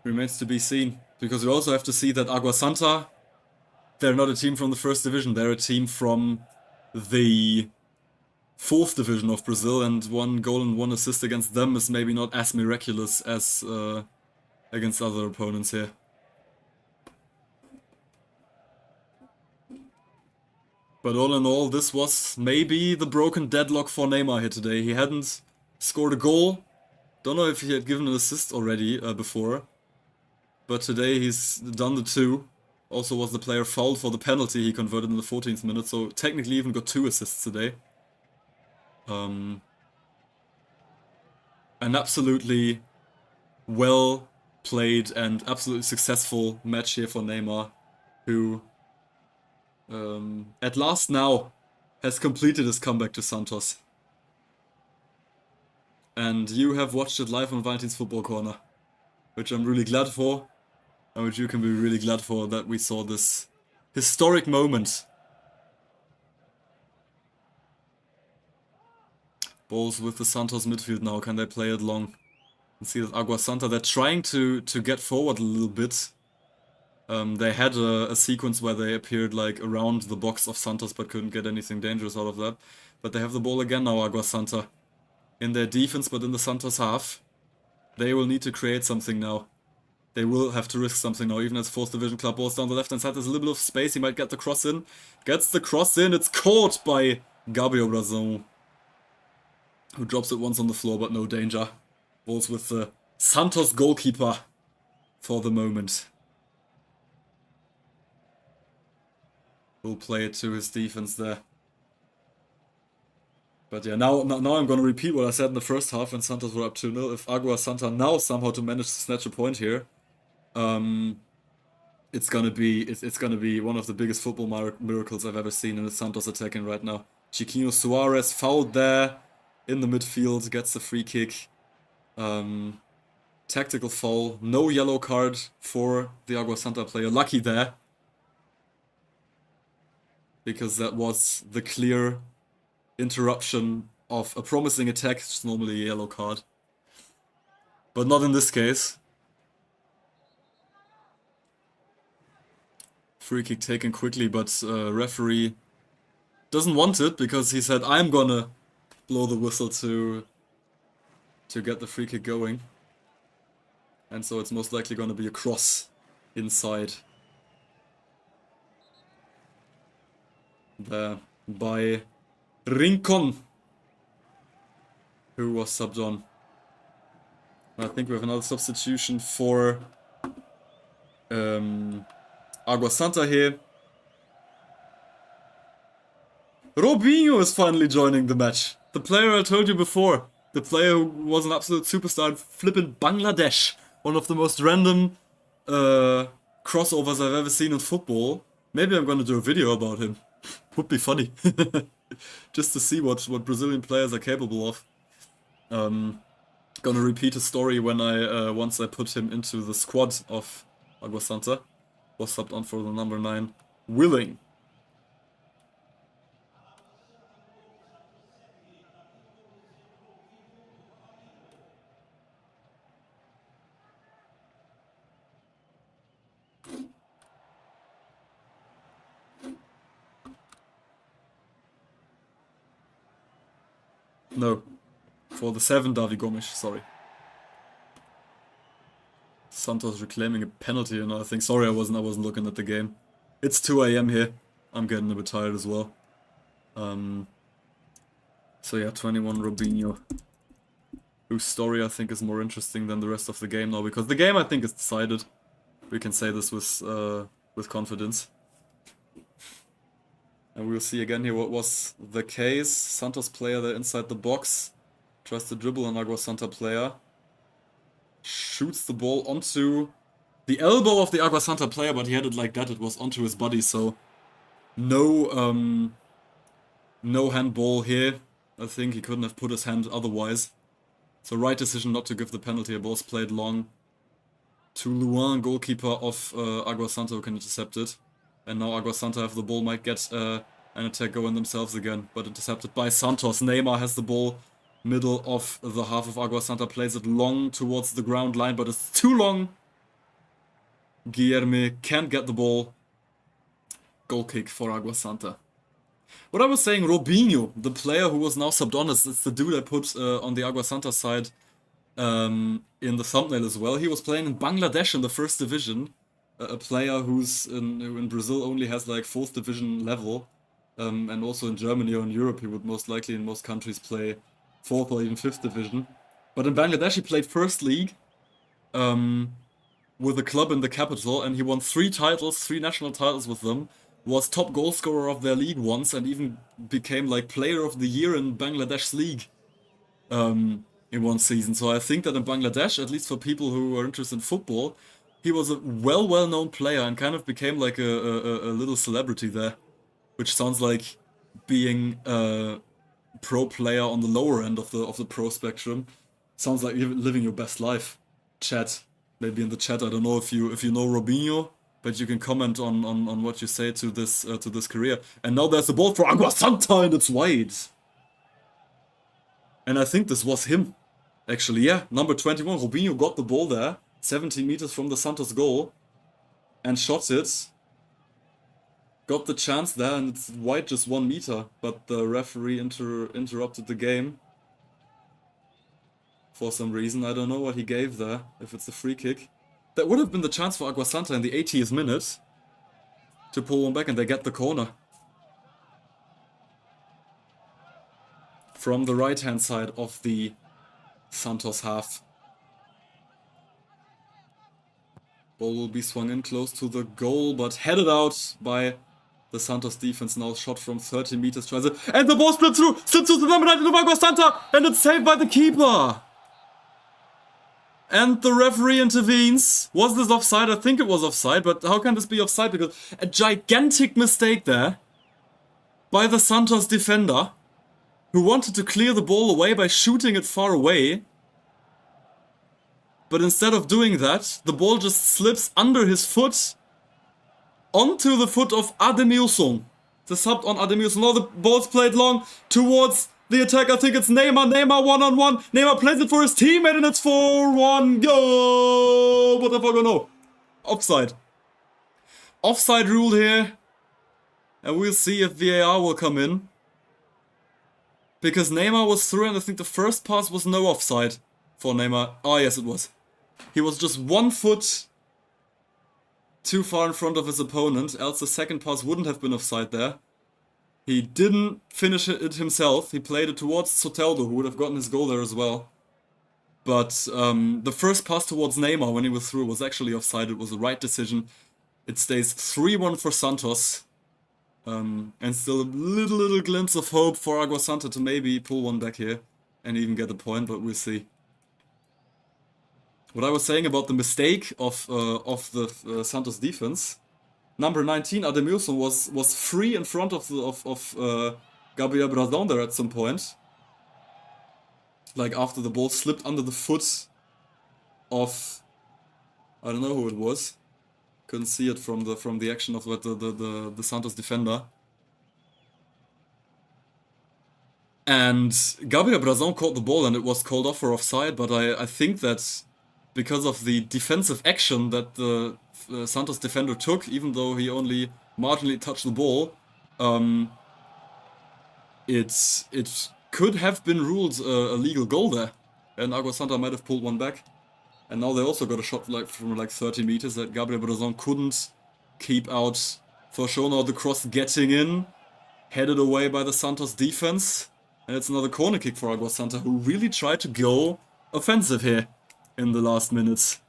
remains to be seen, because we also have to see that Água Santa, they're not a team from the first division, they're a team from the 4th division of Brazil, and 1 goal and 1 assist against them is maybe not as miraculous as against other opponents here. But all in all, this was maybe the broken deadlock for Neymar here today. He hadn't scored a goal. Don't know if he had given an assist already before. But today he's done the 2. Also was the player fouled for the penalty he converted in the 14th minute. So technically even got 2 assists today. An absolutely well played and absolutely successful match here for Neymar. Who... at last now has completed his comeback to Santos. And you have watched it live on Valentin's Football Corner, which I'm really glad for, and which you can be really glad for, that we saw this historic moment. Balls with the Santos midfield now, can they play it long? You see that Água Santa, they're trying to get forward a little bit. They had a sequence where they appeared like around the box of Santos but couldn't get anything dangerous out of that. But they have the ball again now, Água Santa. In their defense, but in the Santos half. They will need to create something now. They will have to risk something now, even as 4th division club. Balls down the left hand side, there's a little bit of space, he might get the cross in. Gets the cross in, it's caught by Gabriel Brazão, who drops it once on the floor, but no danger. Balls with the Santos goalkeeper for the moment. Will play it to his defense there. But yeah, now I'm gonna repeat what I said in the first half when Santos were up 2-0. If Água Santa now somehow to manage to snatch a point here, it's gonna be one of the biggest football miracles I've ever seen in the Santos attacking right now. Chiquinho Suarez fouled there in the midfield, gets the free kick. Tactical foul, no yellow card for the Água Santa player. Lucky there, because that was the clear interruption of a promising attack, which is normally a yellow card. But not in this case. Free kick taken quickly, but referee doesn't want it because he said, I'm gonna blow the whistle to get the free kick going. And so it's most likely gonna be a cross inside. There by Rincon, who was subbed on. I think we have another substitution for Água Santa here. Robinho is finally joining the match. The player I told you before. The player who was an absolute superstar in flippin' Bangladesh. One of the most random crossovers I've ever seen in football. Maybe I'm gonna do a video about him. Would be funny. Just to see what Brazilian players are capable of. Gonna repeat a story when once I put him into the squad of Água Santa. Was subbed on for the number 9, Willing. No, for the 7, Davi Gomes, sorry. Santos reclaiming a penalty and I think, sorry I wasn't looking at the game. It's 2 AM here, I'm getting a bit tired as well. So yeah, 21 Robinho, whose story I think is more interesting than the rest of the game now, because the game I think is decided. We can say this with confidence. And we'll see again here what was the case. Santos player there inside the box. Tries to dribble an Água Santa player. Shoots the ball onto the elbow of the Água Santa player, but he had it like that. It was onto his body, so no handball here. I think he couldn't have put his hand otherwise. So right decision not to give the penalty. A ball's played long to Luan, goalkeeper of Água Santa, who can intercept it. And now Água Santa have the ball, might get an attack going themselves again, but intercepted by Santos. Neymar has the ball, middle of the half of Água Santa, plays it long towards the ground line, but it's too long. Guilherme can't get the ball. Goal kick for Água Santa. What I was saying, Robinho, the player who was now subbed on, it's the dude I put on the Água Santa side in the thumbnail as well. He was playing in Bangladesh in the first division. A player who in Brazil only has like 4th division level, and also in Germany or in Europe he would most likely in most countries play 4th or even 5th division. But in Bangladesh he played first league with a club in the capital, and he won 3 titles, 3 national titles with them, was top goal scorer of their league once, and even became like player of the year in Bangladesh's league in one season. So I think that in Bangladesh, at least for people who are interested in football, he was a well-known player and kind of became like a little celebrity there, which sounds like being a pro player on the lower end of the pro spectrum. Sounds like living your best life. Chat, maybe in the chat. I don't know if you know Robinho, but you can comment on what you say to this career. And now there's a ball for Água Santa and it's wide. And I think this was him, actually. Yeah, number 21. Robinho got the ball there. 17 meters from the Santos goal, and shot it. Got the chance there, and it's wide just 1 meter, but the referee interrupted the game. For some reason, I don't know what he gave there, if it's a free kick. That would have been the chance for Água Santa in the 80th minute to pull one back, and they get the corner. From the right-hand side of the Santos half. Ball will be swung in close to the goal, but headed out by The Santos defense now shot from 30 meters, tries it, and the ball split through, slips to the number 9 of Água Santa, and it's saved by the keeper. And the referee intervenes. Was this offside? I think it was offside, but how can this be offside? Because a gigantic mistake there by the Santos defender, who wanted to clear the ball away by shooting it far away. But instead of doing that, the ball just slips under his foot onto the foot of Ademilson. The sub on Ademilson. Now the ball's played long towards the attack. I think it's Neymar. Neymar one-on-one. Neymar plays it for his teammate and it's 4-1. Go! What the fuck? No. Offside. Offside rule here. And we'll see if VAR will come in. Because Neymar was through and I think the first pass was no offside for Neymar. Oh yes, it was. He was just 1 foot too far in front of his opponent, else the second pass wouldn't have been offside there. He didn't finish it himself. He played it towards Soteldo, who would have gotten his goal there as well. But the first pass towards Neymar when he was through was actually offside. It was the right decision. It stays 3-1 for Santos. And still a little glimpse of hope for Água Santa to maybe pull one back here and even get a point, but we'll see. What I was saying about the mistake of the Santos defense, number 19 Ademilson was free in front of Gabriel Brazão there at some point, like after the ball slipped under the foot of, I don't know who it was, couldn't see it from the action of the Santos defender. And Gabriel Brazão caught the ball and it was called off for offside, but I think that because of the defensive action that the Santos defender took, even though he only marginally touched the ball, it could have been ruled a legal goal there, and Água Santa might have pulled one back. And now they also got a shot from 30 meters that Gabriel Brazão couldn't keep out for sure. Now the cross getting in, headed away by the Santos defense, and it's another corner kick for Água Santa, who really tried to go offensive here in the last minutes.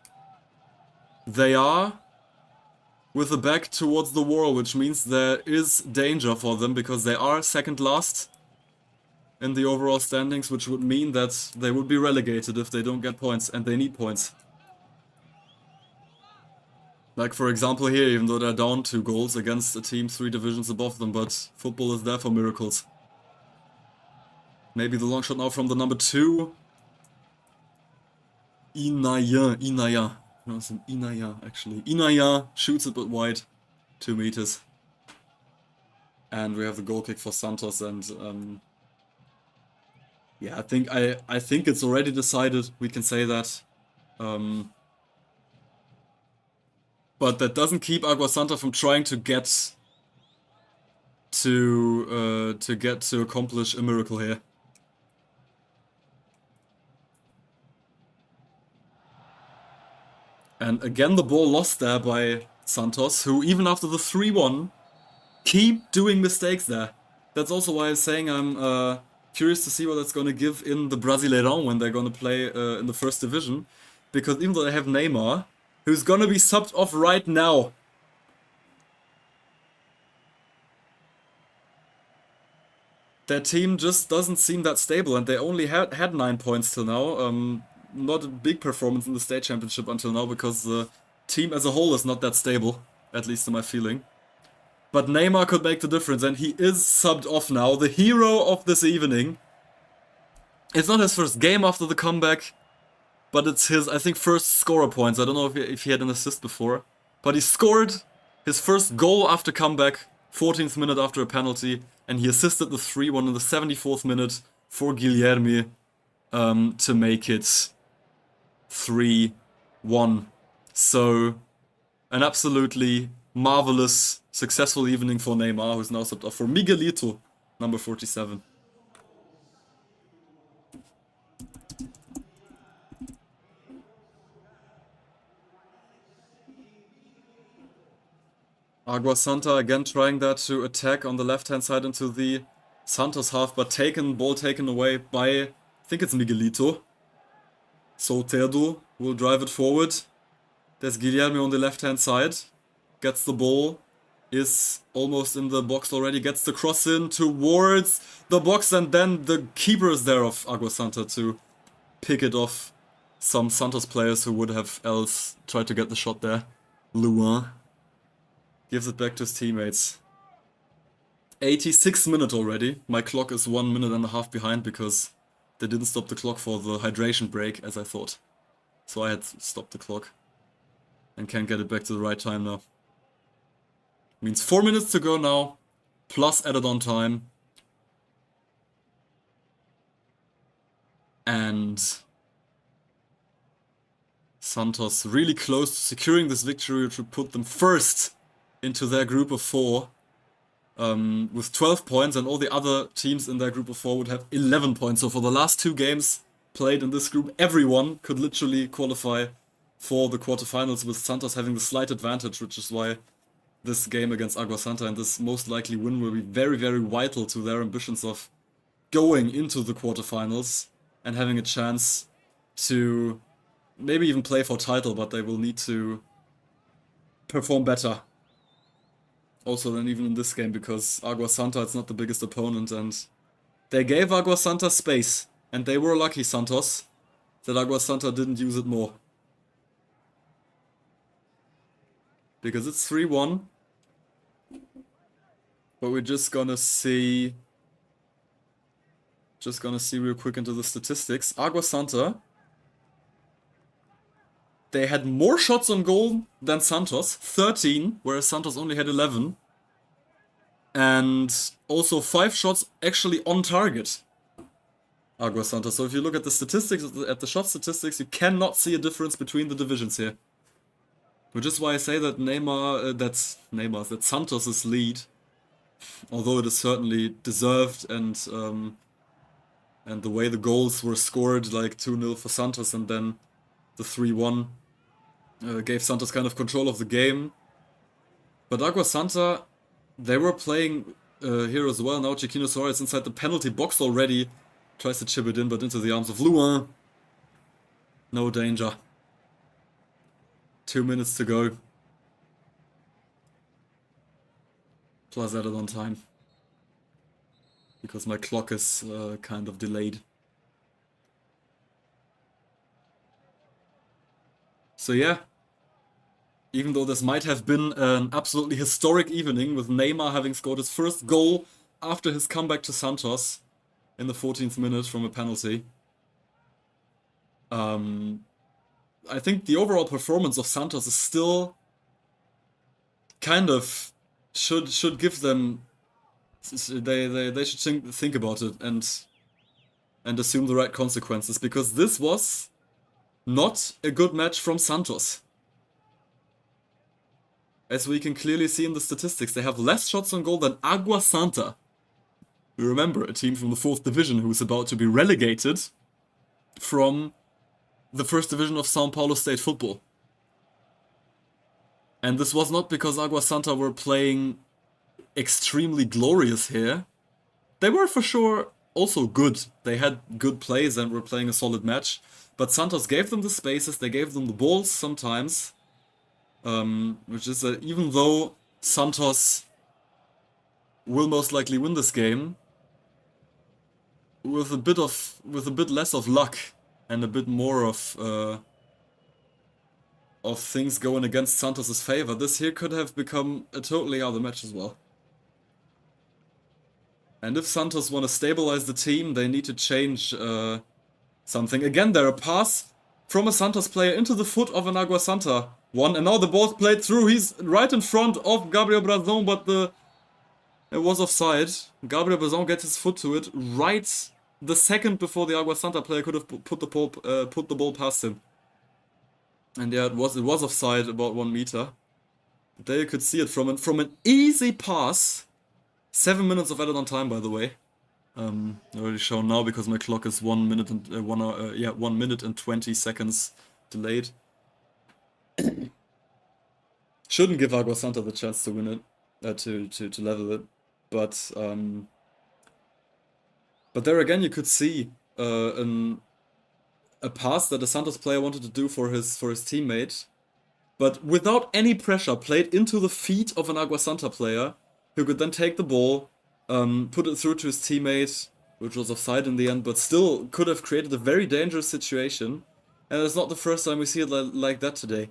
They are with the back towards the wall, which means there is danger for them because they are second last in the overall standings, which would mean that they would be relegated if they don't get points, and they need points. Like for example here, even though they're down 2 goals against a team 3 divisions above them, but football is there for miracles. Maybe the long shot now from the number 2. Inaya. No, it's an Inaya, actually. Inaya shoots it but wide. 2 meters. And we have the goal kick for Santos, and yeah, I think it's already decided, we can say that. But that doesn't keep Água Santa from trying to get to accomplish a miracle here. And again the ball lost there by Santos, who even after the 3-1 keep doing mistakes there. That's also why I'm saying I'm curious to see what that's going to give in the Brasileirão when they're going to play in the first division. Because even though they have Neymar, who's going to be subbed off right now, their team just doesn't seem that stable, and they only had 9 points till now. Not a big performance in the state championship until now, because the team as a whole is not that stable, at least in my feeling. But Neymar could make the difference, and he is subbed off now, the hero of this evening. It's not his first game after the comeback, but it's his, I think, first scorer points. I don't know if he had an assist before, but he scored his first goal after comeback, 14th minute after a penalty, and he assisted the 3-1 in the 74th minute for Guilherme to make it 3-1. So, an absolutely marvelous, successful evening for Neymar, who's now subbed off for Miguelito, number 47. Água Santa again trying that to attack on the left-hand side into the Santos half, but ball taken away by, I think it's Miguelito. Soteldo will drive it forward. There's Guilherme on the left-hand side. Gets the ball is almost in the box already, gets the cross in towards the box, and then the keeper is there of Água Santa to pick it off some Santos players who would have else tried to get the shot there. Luan gives it back to his teammates. 86th minute already. My clock is 1 minute and a half behind because they didn't stop the clock for the hydration break as I thought. So I had to stop the clock and can't get it back to the right time now. Means 4 minutes to go now, plus added on time. And Santos really close to securing this victory, which would put them first into their group of 4 with 12 points, and all the other teams in their group of 4 would have 11 points. So for the last 2 games played in this group, everyone could literally qualify for the quarterfinals, with Santos having the slight advantage, which is why this game against Água Santa and this most likely win will be very, very vital to their ambitions of going into the quarterfinals and having a chance to maybe even play for title, but they will need to perform better. Also than even in this game, because Água Santa is not the biggest opponent, and they gave Água Santa space, and they were lucky, Santos, that Água Santa didn't use it more. Because it's 3-1. But we're just gonna see real quick into the statistics. Água Santa, they had more shots on goal than Santos, 13, whereas Santos only had 11. And also 5 shots actually on target, Água Santa. So if you look at the statistics, at the shot statistics, you cannot see a difference between the divisions here. Which is why I say that that Santos' lead, although it is certainly deserved, and the way the goals were scored, like 2-0 for Santos and then the 3-1, gave Santos kind of control of the game. But Água Santa, they were playing here as well. Now Chiquinho Soares inside the penalty box already, tries to chip it in, but into the arms of Luan. No danger. 2 minutes to go. Plus added on time. Because my clock is kind of delayed. So yeah. Even though this might have been an absolutely historic evening, with Neymar having scored his first goal after his comeback to Santos in the 14th minute from a penalty. I think the overall performance of Santos is still kind of should give them, they should think about it and assume the right consequences, because this was not a good match from Santos. As we can clearly see in the statistics, they have less shots on goal than Água Santa. We remember, a team from the 4th division who is about to be relegated from the 1st division of São Paulo state football. And this was not because Água Santa were playing extremely glorious here. They were for sure also good. They had good plays and were playing a solid match. But Santos gave them the spaces, they gave them the balls sometimes. Which is that even though Santos will most likely win this game, with a bit less of luck and a bit more of things going against Santos' favor, this here could have become a totally other match as well. And if Santos want to stabilize the team, they need to change something. Again, there a pass from a Santos player into the foot of an Água Santa one, and now the ball's played through. He's right in front of Gabriel Brazão, but it was offside. Gabriel Brazão gets his foot to it right the second before the Água Santa player could have put the ball past him. And yeah, it was offside about 1 meter. But there you could see it from an easy pass. 7 minutes of added on time, by the way. Already shown now because my clock is 1 minute and 1 minute and 20 seconds delayed. Shouldn't give Água Santa the chance to win it, to level it, but there again you could see a pass that a Santos player wanted to do for his teammate, but without any pressure, played into the feet of an Água Santa player, who could then take the ball, put it through to his teammate, which was offside in the end, but still could have created a very dangerous situation. And it's not the first time we see it like that today.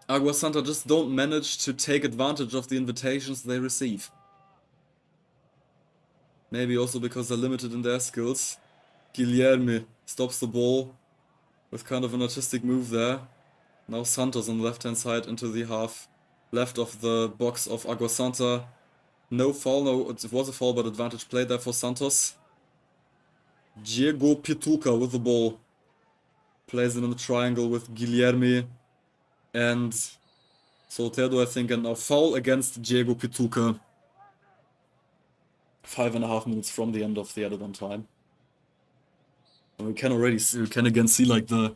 Água Santa just don't manage to take advantage of the invitations they receive. Maybe also because they're limited in their skills. Guilherme stops the ball with kind of an artistic move there. Now Santos on the left-hand side into the half left of the box of Água Santa. No foul, no, it was a foul, but advantage play there for Santos. Diego Pituca with the ball. Plays it in the triangle with Guilherme and Soteldo, I think, and now foul against Diego Pituca. 5.5 minutes from the end of the added on time. And we can again see like the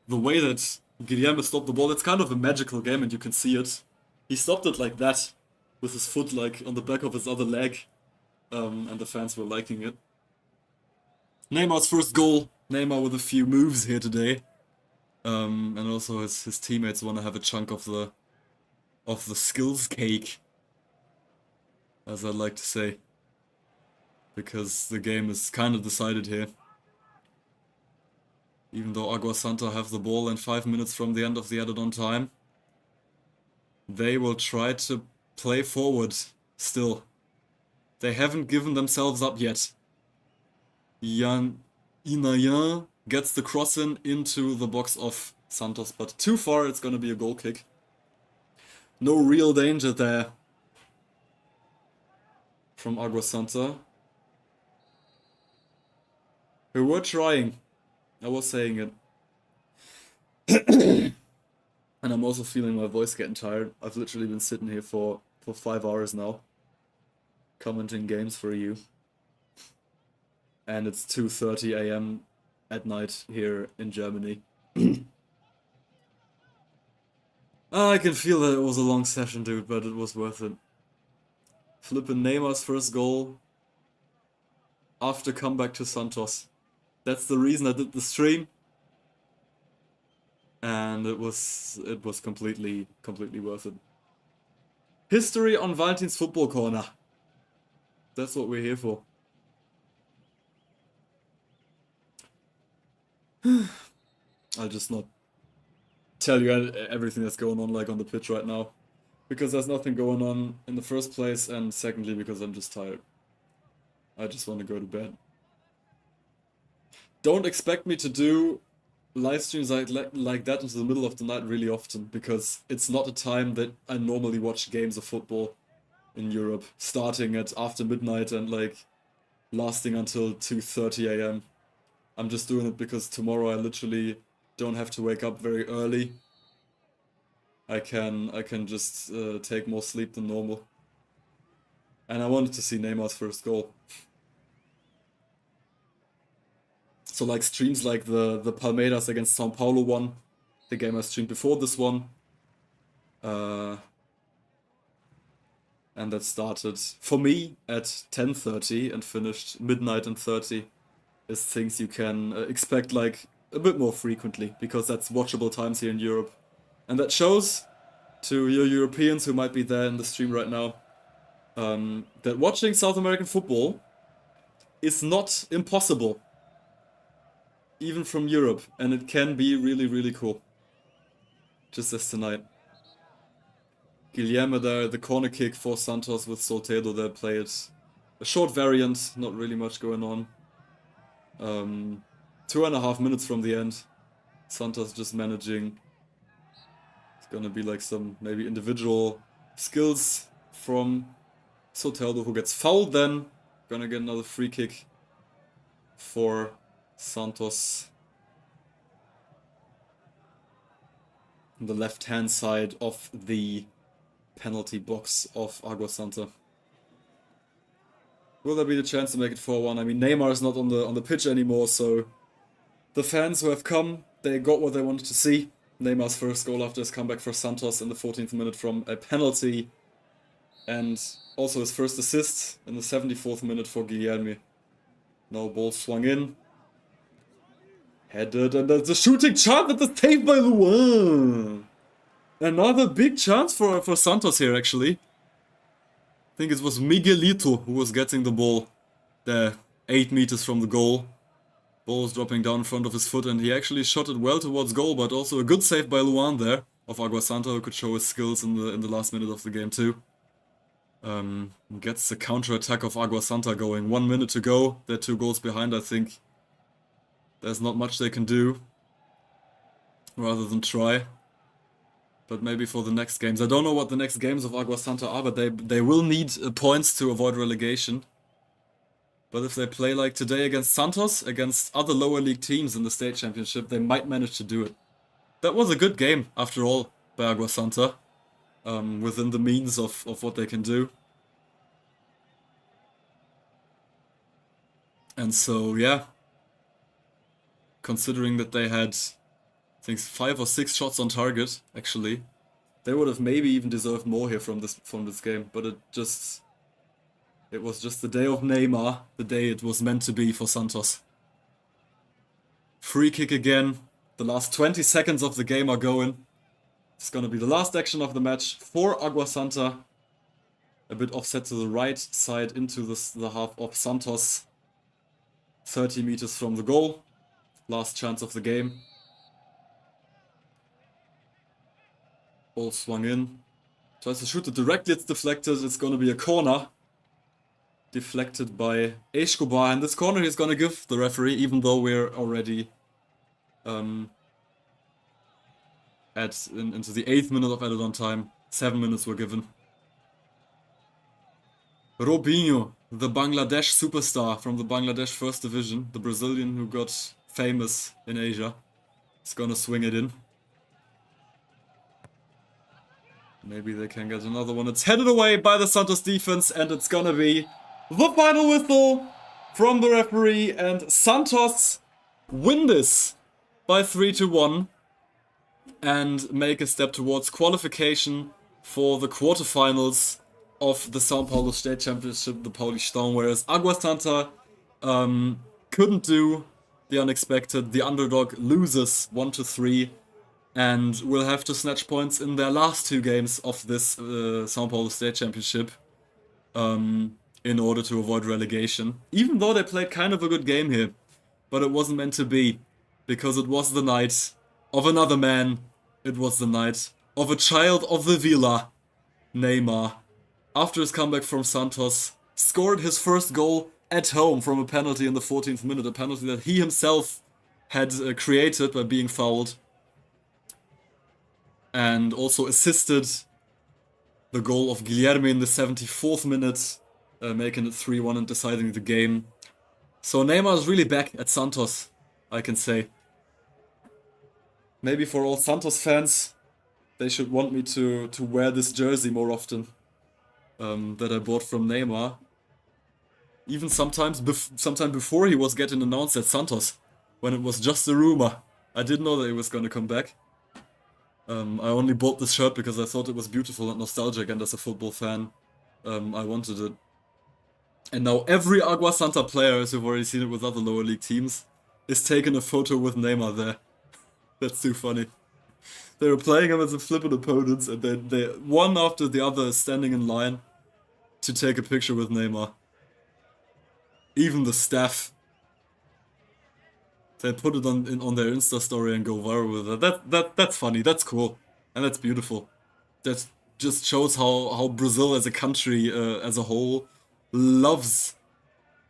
way that Guilherme stopped the ball. It's kind of a magical game and you can see it. He stopped it like that, with his foot like on the back of his other leg, and the fans were liking it. Neymar's first goal. Neymar with a few moves here today, and also his teammates want to have a chunk of the skills cake, as I like to say, because the game is kind of decided here. Even though Água Santa have the ball and 5 minutes from the end of the added on time, they will try to play forward still. They haven't given themselves up yet. Inayan gets the cross into the box of Santos, but too far, it's gonna be a goal kick. No real danger there from Água Santa, who were trying. I was saying it. And I'm also feeling my voice getting tired. I've literally been sitting here for 5 hours now, commenting games for you. And it's 2:30 AM at night here in Germany. I can feel that it was a long session, dude, but it was worth it. Flippin' Neymar's first goal after comeback to Santos. That's the reason I did the stream. And it was completely worth it. History on Valentin's Football Corner. That's what we're here for. I'll just not tell you everything that's going on like on the pitch right now, because there's nothing going on in the first place, and secondly because I'm just tired. I just want to go to bed. Don't expect me to do live streams like that into the middle of the night really often, because it's not a time that I normally watch games of football in Europe, starting at after midnight and like lasting until 2:30 AM. I'm just doing it because tomorrow I literally don't have to wake up very early. I can just take more sleep than normal. And I wanted to see Neymar's first goal. So like streams like the Palmeiras against São Paulo one, the game I streamed before this one. And that started for me at 10:30 and finished midnight and 30 is things you can expect like a bit more frequently, because that's watchable times here in Europe. And that shows to your Europeans who might be there in the stream right now, that watching South American football is not impossible, even from Europe, and it can be really, really cool. Just as tonight. Guilherme there, the corner kick for Santos with Soteldo there, played a short variant, not really much going on. 2.5 minutes from the end, Santos just managing. It's gonna be like some maybe individual skills from Soteldo, who gets fouled then. Gonna get another free kick for Santos. On the left-hand side of the penalty box of Água Santa. Will there be the chance to make it 4-1? I mean, Neymar is not on the pitch anymore, so the fans who have come, they got what they wanted to see. Neymar's first goal after his comeback for Santos in the 14th minute from a penalty, and also his first assist in the 74th minute for Guilherme. Now ball swung in, headed, and there's a shooting chance, but the save by Luan. Another big chance for Santos here, actually. I think it was Miguelito who was getting the ball there, 8 meters from the goal. Ball was dropping down in front of his foot, and he actually shot it well towards goal, but also a good save by Luan there of Água Santa, who could show his skills in the last minute of the game too. Gets the counter-attack of Água Santa going. 1 minute to go. They're 2 goals behind, I think. There's not much they can do rather than try. But maybe for the next games. I don't know what the next games of Água Santa are, but they will need points to avoid relegation. But if they play like today against Santos, against other lower league teams in the state championship, they might manage to do it. That was a good game, after all, by Água Santa. Within the means of what they can do. And so, yeah. Considering that they had, I think, 5 or 6 shots on target, actually. They would have maybe even deserved more here from this game, but it was just the day of Neymar, the day it was meant to be for Santos. Free kick again. The last 20 seconds of the game are going. It's gonna be the last action of the match for Água Santa. A bit offset to the right side into the half of Santos. 30 meters from the goal. Last chance of the game. Ball swung in. Tries to shoot it directly, it's deflected. It's gonna be a corner. Deflected by Escobar. And this corner he's gonna give the referee, even though we're already into the 8th minute of added on time. 7 minutes were given. Robinho, the Bangladesh superstar from the Bangladesh First Division, the Brazilian who got famous in Asia, is gonna swing it in. Maybe they can get another one. It's headed away by the Santos defense, and it's gonna be the final whistle from the referee, and Santos win this by 3-1 and make a step towards qualification for the quarterfinals of the São Paulo State Championship, the Polish Town, whereas Água Santa couldn't do the unexpected. The underdog loses 1-3 and will have to snatch points in their last 2 games of this São Paulo State Championship in order to avoid relegation. Even though they played kind of a good game here, but it wasn't meant to be, because it was the night of another man. It was the night of a child of the Villa, Neymar. After his comeback from Santos, scored his first goal at home from a penalty in the 14th minute, a penalty that he himself had created by being fouled. And also assisted the goal of Guilherme in the 74th minute, making it 3-1 and deciding the game. So Neymar is really back at Santos, I can say. Maybe for all Santos fans, they should want me to wear this jersey more often. That I bought from Neymar. Even sometime before he was getting announced at Santos, when it was just a rumor. I didn't know that he was gonna come back. I only bought this shirt because I thought it was beautiful and nostalgic, and as a football fan, I wanted it. And now every Água Santa player, as you've already seen it with other lower league teams, is taking a photo with Neymar there. That's too funny. They were playing him as a flippant opponents, and they one after the other standing in line to take a picture with Neymar. Even the staff. They put it on their Insta story and go viral with it. That's funny, that's cool, and that's beautiful. That just shows how Brazil as a country, as a whole, loves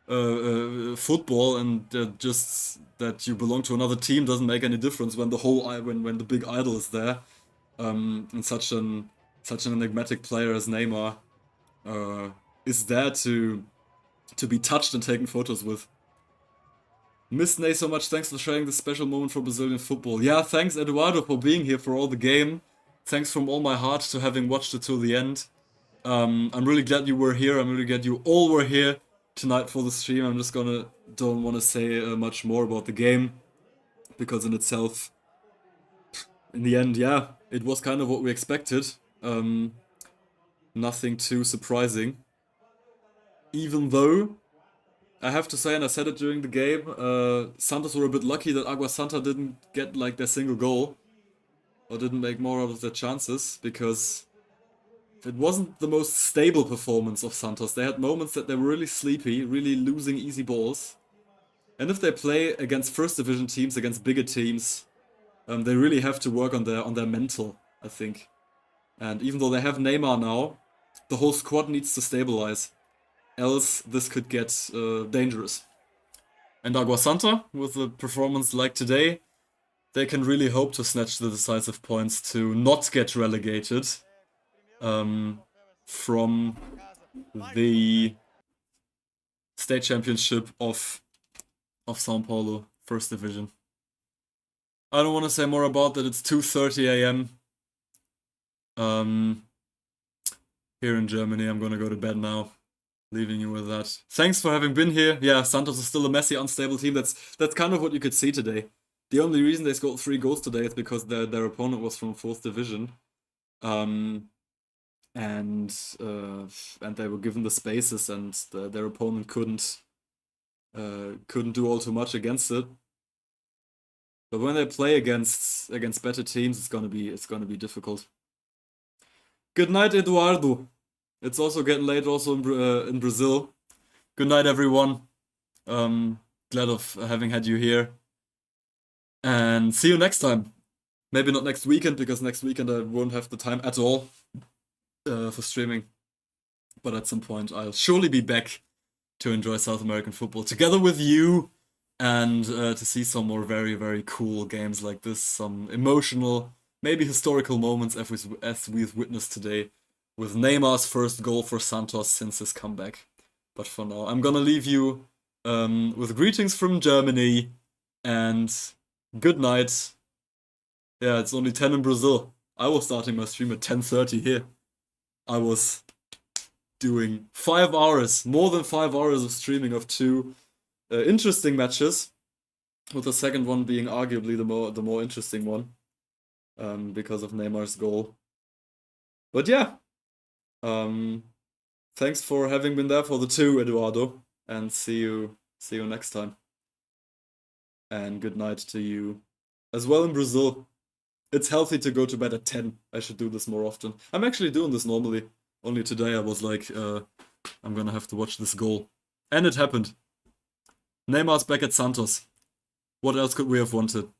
football, and just that you belong to another team doesn't make any difference when when the big idol is there, and such an enigmatic player as Neymar is there to be touched and taken photos with. Miss Ney so much, thanks for sharing this special moment for Brazilian football. Yeah, thanks Eduardo for being here for all the game. Thanks from all my heart to having watched it till the end. I'm really glad you were here. I'm really glad you all were here tonight for the stream. I'm just don't want to say much more about the game, because in itself, in the end, yeah, it was kind of what we expected. Nothing too surprising. Even though, I have to say, and I said it during the game, Santos were a bit lucky that Água Santa didn't get like their single goal. or didn't make more out of their chances, because it wasn't the most stable performance of Santos. They had moments that they were really sleepy, really losing easy balls. And if they play against first division teams, against bigger teams, they really have to work on their mental, I think. And even though they have Neymar now, the whole squad needs to stabilize. Else this could get dangerous. And Água Santa, with a performance like today, they can really hope to snatch the decisive points to not get relegated from the state championship of São Paulo, first division. I don't want to say more about that. It's 2:30 a.m. Here in Germany. I'm gonna go to bed now, leaving you with that. Thanks for having been here. Yeah, Santos is still a messy, unstable team. That's kind of what you could see today. The only reason they scored 3 goals today is because their opponent was from 4th division. And they were given the spaces, and their opponent couldn't do all too much against it. But when they play against better teams, it's gonna be difficult. Good night, Eduardo. It's also getting late, also in Brazil. Good night, everyone. Glad of having had you here, and see you next time. Maybe not next weekend, because next weekend I won't have the time at all for streaming. But at some point I'll surely be back to enjoy South American football together with you, and to see some more very, very cool games like this, some emotional, maybe historical moments as we've witnessed today, with Neymar's first goal for Santos since his comeback. But for now, I'm gonna leave you with greetings from Germany, and good night. Yeah, it's only 10 in Brazil. I was starting my stream at 10:30 here. I was doing 5 hours, more than 5 hours of streaming of 2 interesting matches, with the second one being arguably the more interesting one, because of Neymar's goal. But yeah, thanks for having been there for the 2, Eduardo, and see you next time. And good night to you as well in Brazil. It's healthy to go to bed at 10. I should do this more often. I'm actually doing this normally. Only today I was like, I'm gonna have to watch this goal. And it happened. Neymar's back at Santos. What else could we have wanted?